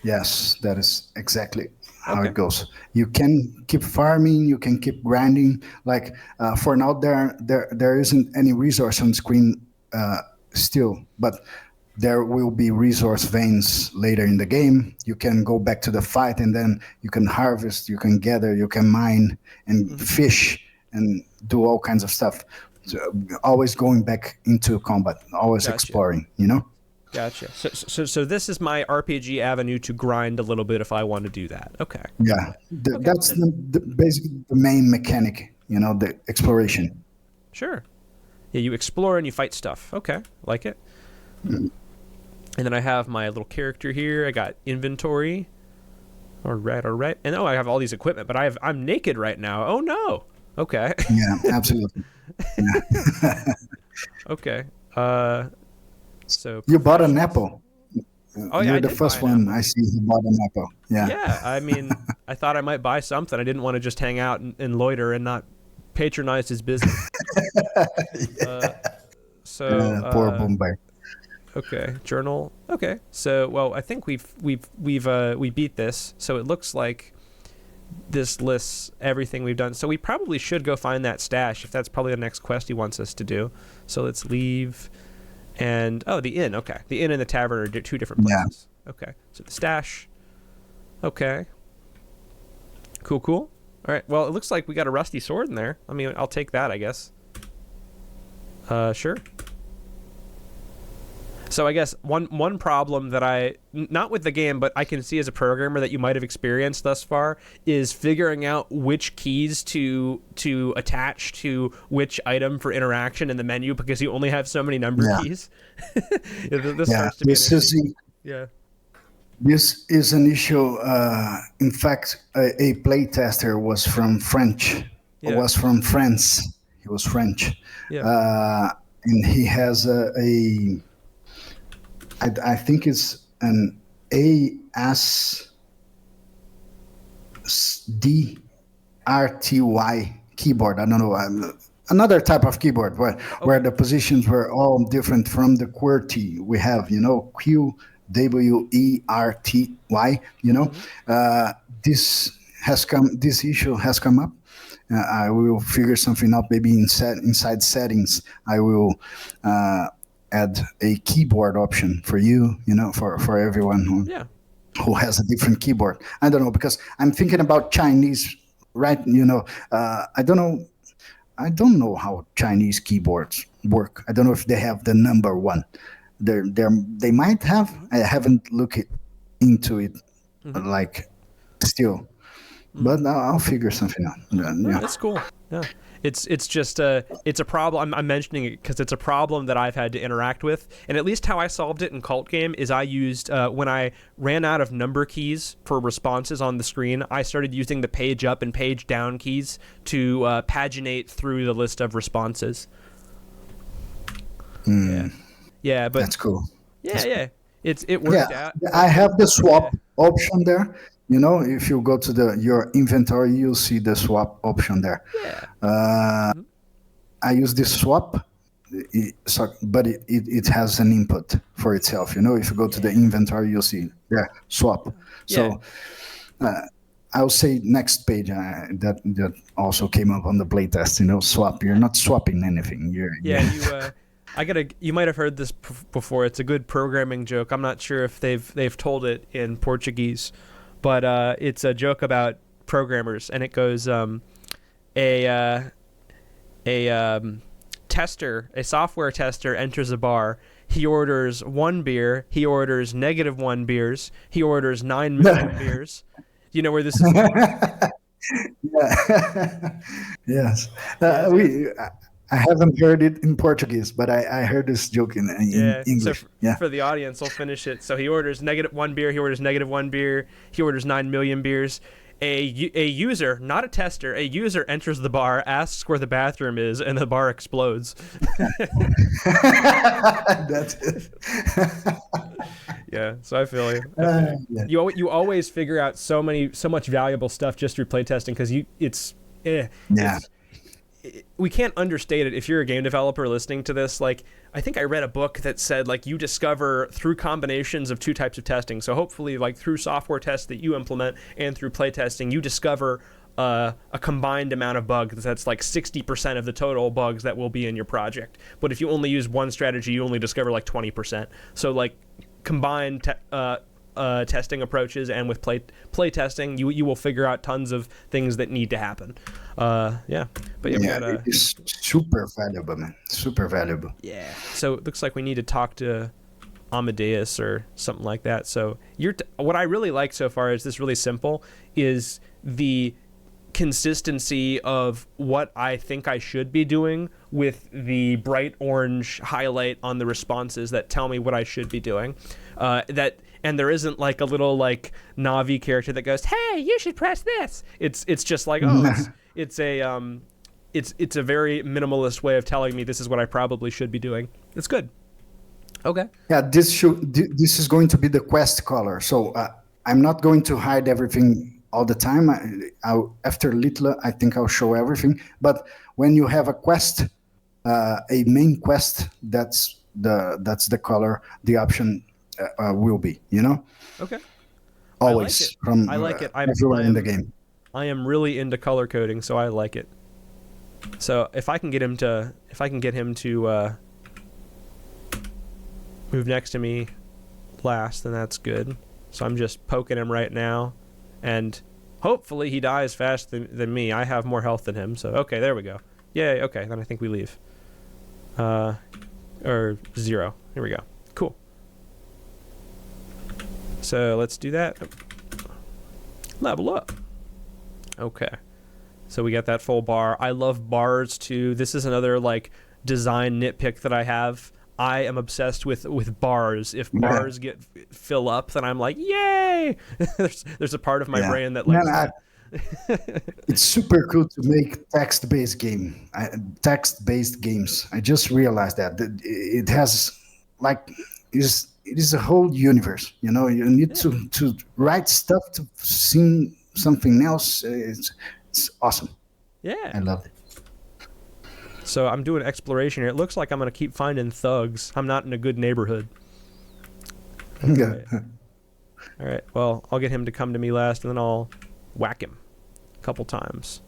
Yes, that is exactly how it goes. You can keep farming, you can keep grinding. Like for now, there isn't any resource on screen still, but there will be resource veins later in the game. You can go back to the fight, and then you can harvest, you can gather, you can mine and fish and do all kinds of stuff. So, always going back into combat, always exploring, you know?
Gotcha. So this is my RPG avenue to grind a little bit if I want to do that. Okay.
Yeah, that's basically the main mechanic, you know, the exploration.
Sure. Yeah, you explore and you fight stuff. Okay, like it. And then I have my little character here. I got inventory. All right. And I have all these equipment, but I'm naked right now. Oh no. Okay.
Yeah, absolutely. Yeah.
Okay. So
you bought an apple.
Oh yeah,
you're the first one I see who bought an apple. Yeah.
Yeah, I mean, I thought I might buy something. I didn't want to just hang out and loiter and not patronize his business.
Poor Bombay.
Okay, journal. Okay, so well, I think we beat this. So it looks like this lists everything we've done. So we probably should go find that stash if that's probably the next quest he wants us to do. So let's leave. And the inn. Okay, the inn and the tavern are two different places. Yeah. Okay, so the stash. Okay. Cool. All right. Well, it looks like we got a rusty sword in there. I mean, I'll take that, I guess. Sure. So I guess one problem that not with the game, but I can see as a programmer that you might have experienced thus far is figuring out which keys to attach to which item for interaction in the menu because you only have so many number keys. This
is an issue. In fact, a playtester was from France. He was French.
Yeah.
And he has I think it's an ASCII RPG keyboard. I don't know. Another type of keyboard where the positions were all different from the QWERTY we have, you know, QWERTY, you know. This issue has come up. I will figure something out. Maybe inside settings, I will add a keyboard option for you know, for everyone who has a different keyboard. I don't know, because I'm thinking about Chinese, right? You know, I don't know how Chinese keyboards work. I don't know if they have the number one. They might have. I haven't looked into it, like still. But I'll figure something out. Yeah.
That's cool. Yeah. It's just it's a problem. I'm mentioning it because it's a problem that I've had to interact with. And at least how I solved it in Cult Game is I used, when I ran out of number keys for responses on the screen, I started using the page up and page down keys to paginate through the list of responses. Yeah, but
that's cool.
Yeah. It worked out.
I have the swap option there. You know, if you go to your inventory, you'll see the swap option there.
Yeah.
I use this swap, but it has an input for itself. You know, if you go to the inventory, you'll see there, swap. So I'll say next page that also came up on the playtest. You know, swap. You're not swapping anything.
You might have heard this before. It's a good programming joke. I'm not sure if they've told it in Portuguese. But it's a joke about programmers, and it goes, a software tester enters a bar. He orders 1 beer. He orders -1 beers. He orders 9 million beers. You know where this is going?
Yes. I haven't heard it in Portuguese, but I heard this joke in English.
So for the audience, I'll finish it. So he orders -1 beer. He orders -1 beer. He orders 9 million beers. A user, not a tester, a user enters the bar, asks where the bathroom is, and the bar explodes.
That's it.
Yeah, so I feel you. You always figure out so much valuable stuff just through playtesting because we can't understate it. If you're a game developer listening to this, like, I think I read a book that said, like, you discover through combinations of 2 types of testing. So hopefully, like, through software tests that you implement and through playtesting, you discover a combined amount of bugs that's like 60% of the total bugs that will be in your project. But if you only use one strategy, you only discover like 20%. So like combined testing approaches and with play testing, you will figure out tons of things that need to happen. Yeah, but yeah, we gotta,
it's super valuable, man. Super valuable.
Yeah. So it looks like we need to talk to Amadeus or something like that. So what I really like so far is this really simple, is the consistency of what I think I should be doing with the bright orange highlight on the responses that tell me what I should be doing. And there isn't like a little like Navi character that goes, "Hey, you should press this." It's just like, oh, it's a very minimalist way of telling me this is what I probably should be doing. It's good. Okay.
Yeah, this is going to be the quest color. So I'm not going to hide everything all the time. After little, I think I'll show everything. But when you have a quest, a main quest, that's the color the option will be.
Okay.
Always
I like it.
Everywhere in the game.
I am really into color coding, so I like it. So if I can get him to move next to me last, then that's good. So I'm just poking him right now, and hopefully he dies faster than me. I have more health than him, so okay, there we go. Yay, okay, then I think we leave. Or 0. Here we go. Cool. So let's do that. Level up. Okay. So we got that full bar. I love bars too. This is another like design nitpick that I have. I am obsessed with bars. If bars fill up, then I'm like, yay! there's a part of my brain that like.
It's super cool to make text-based games. I just realized that it has like it is a whole universe. You need to write stuff to see something else. It's awesome.
Yeah,
I love it.
So I'm doing exploration here. It looks like I'm going to keep finding thugs. I'm not in a good neighborhood. Okay. All right. Well, I'll get him to come to me last, and then I'll whack him a couple times.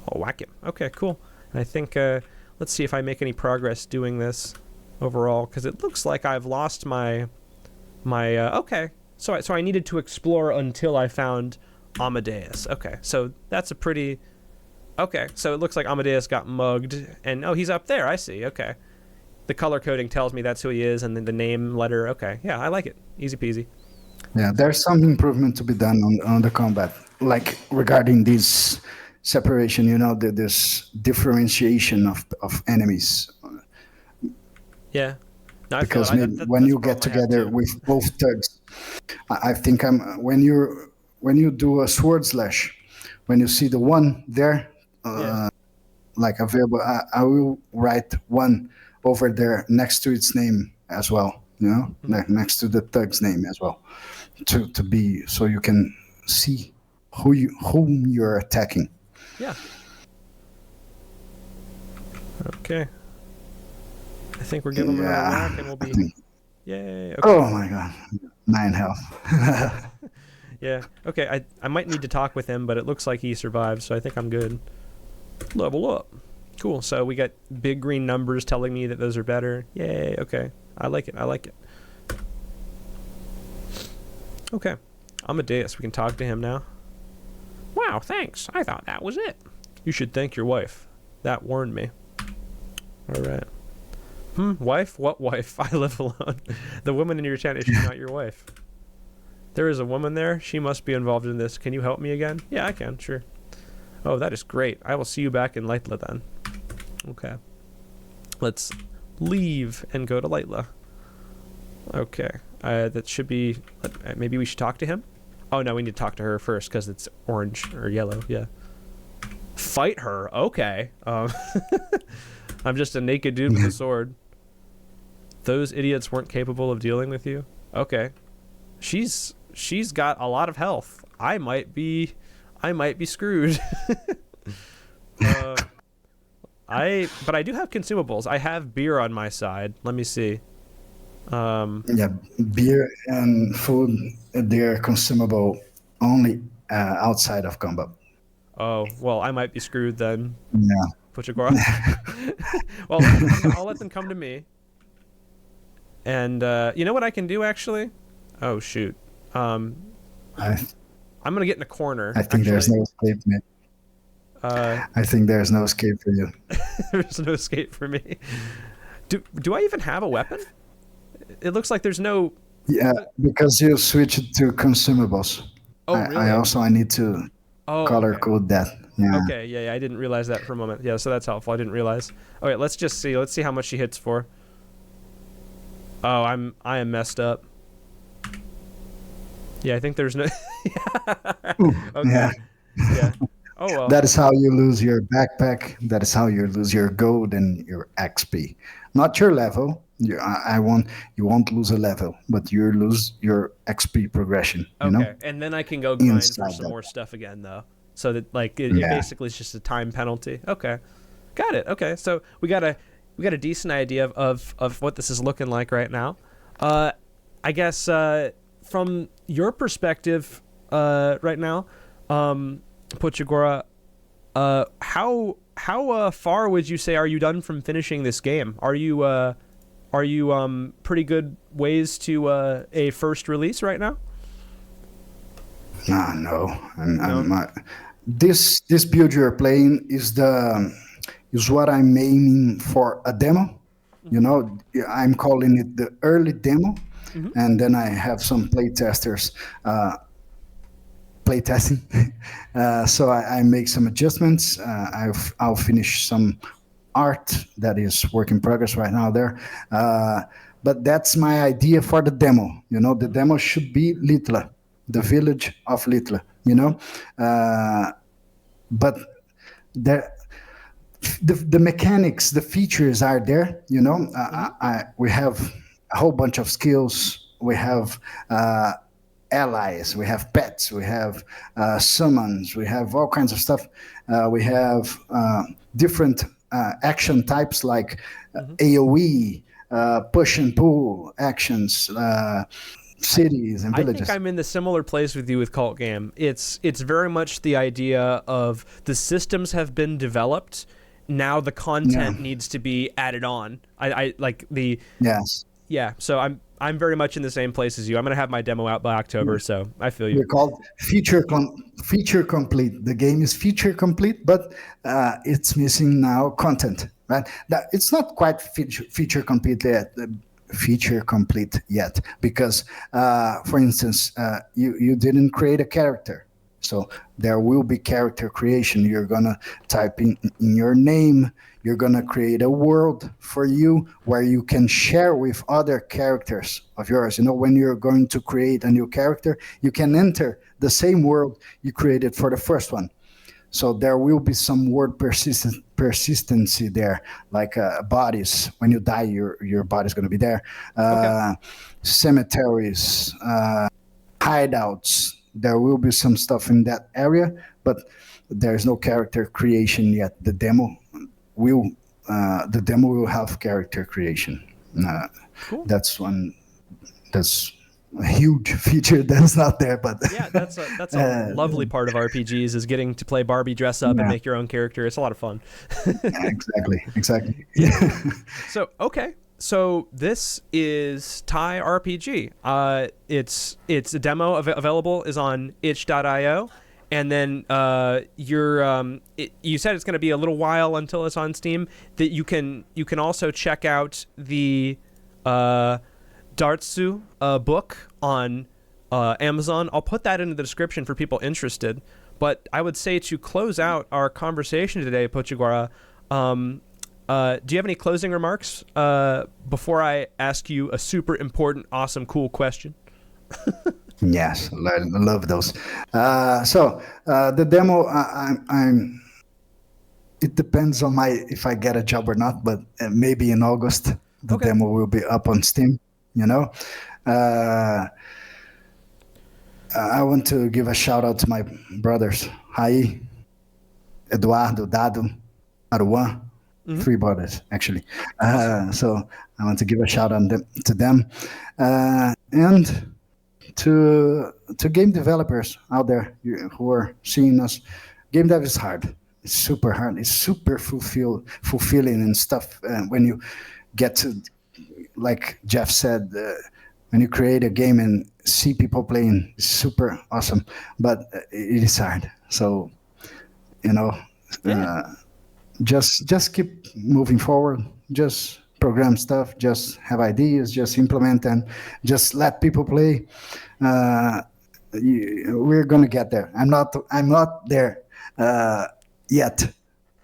I'll whack him. Okay, cool. And I think, let's see if I make any progress doing this overall, because it looks like I've lost my okay. So I needed to explore until I found Amadeus. Okay, so that's a pretty... Okay, so it looks like Amadeus got mugged, and oh, he's up there. I see. Okay, the color coding tells me that's who he is, and then the name letter. Okay, yeah, I like it. Easy peasy.
Yeah, there's some improvement to be done on the combat, like regarding this separation. This differentiation of enemies.
Yeah, no,
because when you get together with both thugs, I think when you do a sword slash, when you see the one there. Like available, I will write one over there next to its name as well, next to the thug's name as well, to be so you can see whom you're attacking.
Yeah. Okay. I think we're giving him a whack, and we'll be. Yay! Okay.
Oh my god, 9 health.
Yeah. Okay. I might need to talk with him, but it looks like he survived, so I think I'm good. Level up. Cool. So we got big green numbers telling me that those are better. Yay. Okay. I like it. Okay. Amadeus. We can talk to him now. Wow. Thanks. I thought that was it. You should thank your wife. That warned me. All right. Wife? What wife? I live alone. The woman in your tent, is she not your wife? There is a woman there. She must be involved in this. Can you help me again? Yeah, I can. Sure. Oh, that is great. I will see you back in Lightla then. Okay. Let's leave and go to Lightla. Okay. That should be... maybe we should talk to him? Oh, no, we need to talk to her first because it's orange or yellow. Yeah. Fight her? Okay. I'm just a naked dude with a sword. Those idiots weren't capable of dealing with you? Okay. She's got a lot of health. I might be screwed. But I do have consumables. I have beer on my side. Let me see.
Yeah, beer and food, they're consumable only outside of combat.
Oh, well, I might be screwed then.
Yeah.
Potyguara. Well, I'll let them come to me. And you know what I can do, actually? Oh, shoot. I'm going to get in a corner.
I think there's no escape, man. I think there's no escape for you.
There's no escape for me. Do I even have a weapon? It looks like there's no...
Yeah, because you switched to consumables.
Oh, really?
I need to color code that. Yeah.
Okay, yeah, I didn't realize that for a moment. Yeah, so that's helpful. I didn't realize. Okay, let's just see. Let's see how much she hits for. Oh, I am messed up. Yeah, I think there's no... Okay.
Yeah.
Yeah. Oh, well.
That is how you lose your backpack. That is how you lose your gold and your XP. Not your level. You won't lose a level, but you lose your XP progression. You know?
And then I can go grind
Inside
for some
that.
more stuff again, though. So that it basically is just a time penalty. Okay, got it. Okay, so we got a decent idea of what this is looking like right now. I guess from your perspective right now, Potyguara, how far would you say are you done from finishing this game? Are you pretty good ways to a first release right now?
No. I'm not. This build you're playing is what I'm aiming for a demo. You know, I'm calling it the early demo, and then I have some playtesters playtesting. So I make some adjustments. I'll finish some art that is work in progress right now there. But that's my idea for the demo. You know, the demo should be Litla, the village of Litla, you know. But the mechanics, the features are there, you know. We have a whole bunch of skills. We have allies, we have pets, we have summons, we have all kinds of stuff. We have different action types like AoE, push and pull actions, cities and villages.
I think I'm in the similar place with you with Cult Game. It's very much the idea of the systems have been developed. Now the content needs to be added on. I like the...
Yes.
Yeah, so I'm very much in the same place as you. I'm going to have my demo out by October, so I feel you.
We're called feature complete. The game is feature complete, but it's missing now content. Right? It's not quite feature complete yet, because, for instance, you didn't create a character. So there will be character creation. You're going to type in your name. You're going to create a world for you where you can share with other characters of yours. You know, when you're going to create a new character, you can enter the same world you created for the first one. So there will be some word persistency there, like bodies. When you die, your body's going to be there. Cemeteries, hideouts. There will be some stuff in that area, but there's no character creation yet. The demo will have character creation.
Cool.
That's a huge feature that's not there, but
yeah, that's a lovely part of RPGs is getting to play Barbie, dress up, and make your own character. It's a lot of fun.
Exactly.
Yeah. So this is TAE RPG. It's a demo available is on itch.io, and then you said it's going to be a little while until it's on Steam. That you can also check out the Dartsu book on Amazon. I'll put that into the description for people interested. But I would say to close out our conversation today, Potyguara, do you have any closing remarks before I ask you a super important, awesome, cool question?
Yes, I love those. So the demo, it depends on if I get a job or not, but maybe in August the demo will be up on Steam. You know, I want to give a shout out to my brothers, Rai, Eduardo, Dado, Aruan. 3 brothers, actually. So I want to give a shout out to them, and to game developers out there who are seeing us. game dev is hard. It's super hard. It's super fulfilling and stuff. When you get to, like Jeff said, when you create a game and see people playing, it's super awesome. But it is hard. So, just keep moving forward. Just program stuff. Just have ideas. Just implement them. Just let people play. We're gonna get there. I'm not there yet,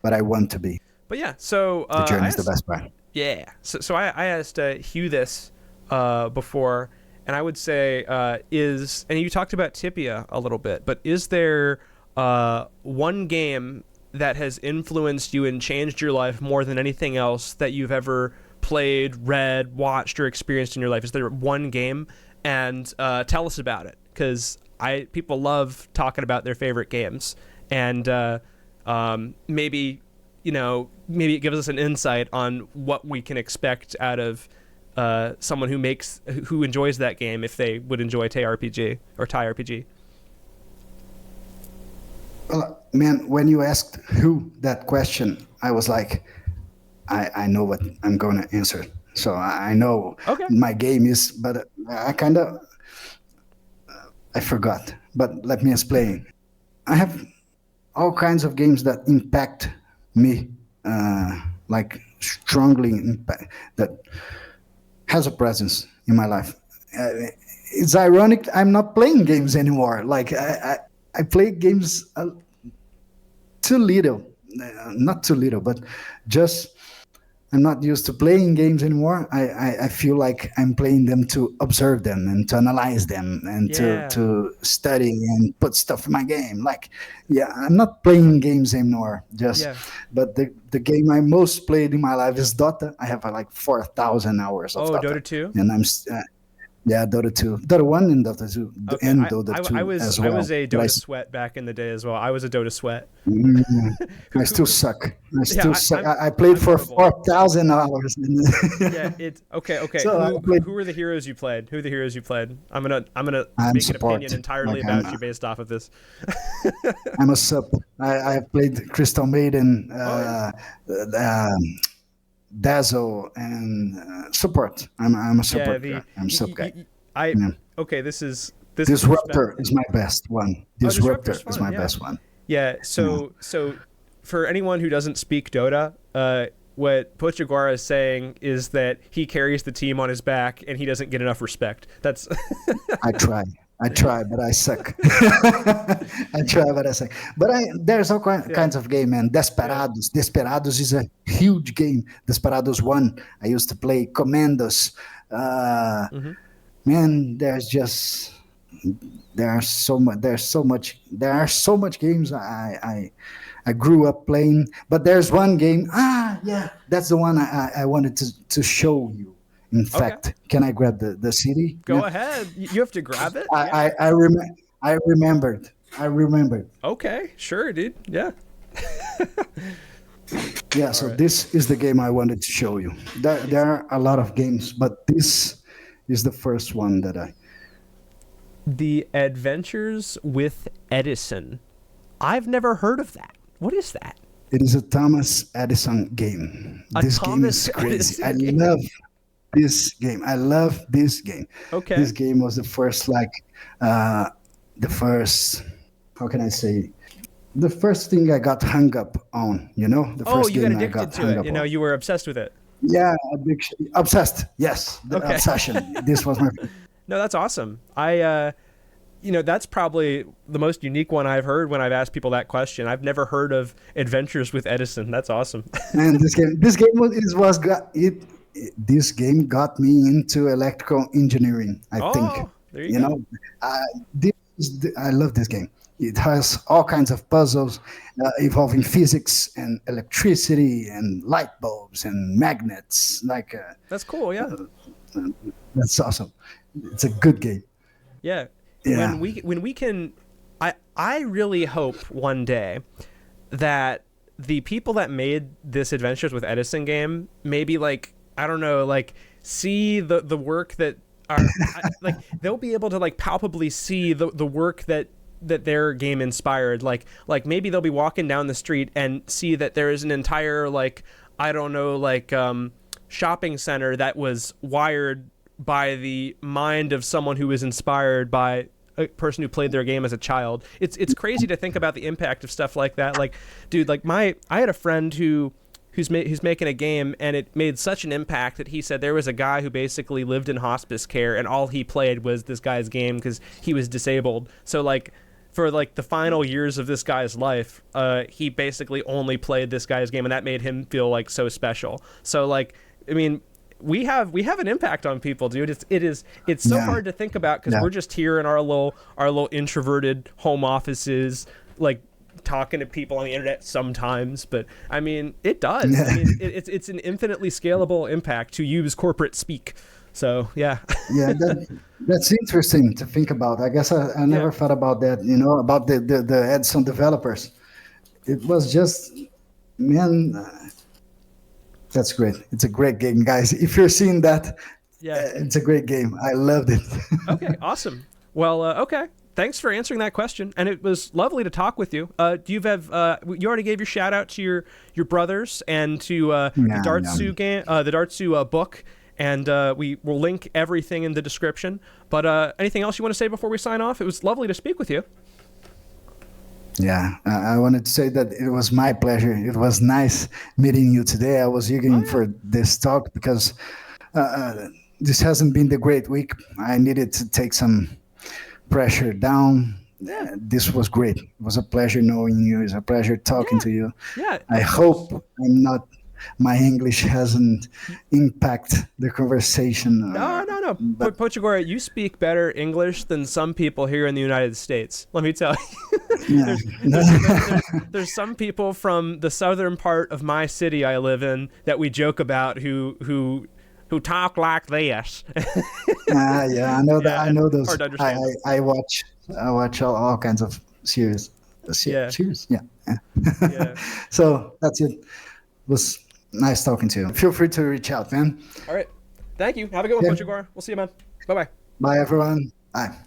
but I want to be.
But yeah, so
the journey is the best part.
Yeah. So I asked Hugh this before, and I would say and you talked about Tipia a little bit, but is there one game that has influenced you and changed your life more than anything else that you've ever played, read, watched, or experienced in your life? Is there one game? And tell us about it, because people love talking about their favorite games, and maybe it gives us an insight on what we can expect out of someone who enjoys that game, if they would enjoy TAE RPG or TAE RPG.
Well, man, when you asked who that question, I was like, I know what I'm going to answer. So I know my game is, but I forgot. But let me explain. I have all kinds of games that impact me, like strongly impact, that has a presence in my life. It's ironic. I'm not playing games anymore. Like I play games too little, not too little, but just I'm not used to playing games anymore. I feel like I'm playing them to observe them and to analyze them and to study and put stuff in my game. Like, I'm not playing games anymore. But the game I most played in my life is Dota. I have like 4,000 hours of Dota.
Dota 2?
And I'm Dota 2. Dota 1 and Dota 2.
Okay.
And Dota 2
I was a Dota sweat back in the day as well. I was a Dota sweat.
I still suck. I played for 4,000 hours.
It's okay.
So
who are the heroes you played? Who are the heroes you played? I'm gonna make an opinion entirely about you based off of this.
I'm a sub. I played Crystal Maiden, Dazzle, and support. I'm a support guy. I'm sub guy. Disruptor is my best one. Disruptor is my best one.
Yeah. So for anyone who doesn't speak Dota, what Potyguara is saying is that he carries the team on his back and he doesn't get enough respect. That's.
I try, but I suck. But there's all kinds of game, man. Desperados is a huge game. Desperados 1. I used to play Commandos. Man, there are so much games I grew up playing. But there's one game. That's the one I wanted to show you. In fact, can I grab the CD?
Go ahead. You have to grab it.
I remembered.
Okay, sure, dude. Yeah.
So this is the game I wanted to show you. There are a lot of games, but this is the first one that
The Adventures with Edison. I've never heard of that. What is that?
It is a Thomas Edison game. This game is crazy. I love this game.
Okay.
This game was the first, how can I say? The first thing I got hung up on, The first
you
game
got addicted to it. You were obsessed with it.
Yeah, addiction. Obsessed. Yes, obsession. This was my.
No, that's awesome. That's probably the most unique one I've heard when I've asked people that question. I've never heard of Adventures with Edison. That's awesome.
And this game got me into electrical engineering, I think.
There you go.
I love this game. It has all kinds of puzzles involving physics and electricity and light bulbs and magnets.
That's cool, yeah.
That's awesome. It's a good game.
Yeah. When we can, I really hope one day that the people that made this Adventures with Edison game maybe see the work that are they'll be able to palpably see the work that their game inspired. Like maybe they'll be walking down the street and see that there is an entire, like, I don't know, like shopping center that was wired by the mind of someone who was inspired by a person who played their game as a child. It's crazy to think about the impact of stuff like that. Like, dude, like I had a friend who's making a game, and it made such an impact that he said there was a guy who basically lived in hospice care, and all he played was this guy's game because he was disabled. So like for like the final years of this guy's life, he basically only played this guy's game, and that made him feel like so special. So like, I mean, we have an impact on people, dude. It's so hard to think about because we're just here in our little introverted home offices, like talking to people on the internet sometimes. But I mean, it does. I mean, it's an infinitely scalable impact, to use corporate speak. So yeah.
Yeah, that's interesting to think about. I guess I never thought about that, you know, about the AEsãhna developers. It was just, man, that's great. It's a great game, guys. If you're seeing that, it's a great game. I loved it.
Okay, awesome. Well, okay. Thanks for answering that question, and it was lovely to talk with you. You already gave your shout out to your brothers and to the Dartsu game, the Dartsu book, and we will link everything in the description. But anything else you want to say before we sign off? It was lovely to speak with you.
Yeah, I wanted to say that it was my pleasure. It was nice meeting you today. I was eager for this talk because this hasn't been the great week. I needed to take some pressure down. This was great. It was a pleasure knowing you. It was a pleasure talking to you.
Yeah.
I hope my English hasn't impacted the conversation.
No. But Potyguara, you speak better English than some people here in the United States. Let me tell you. There's some people from the southern part of my city I live in that we joke about who talk like this.
Yeah, I know that. I know those.
Hard to understand.
I watch all kinds of series. Series. Yeah. So that's it. It was nice talking to you. Feel free to reach out, man.
All right. Thank you. Have a good one, Potyguara. We'll see you, man. Bye-bye.
Bye, everyone. Bye.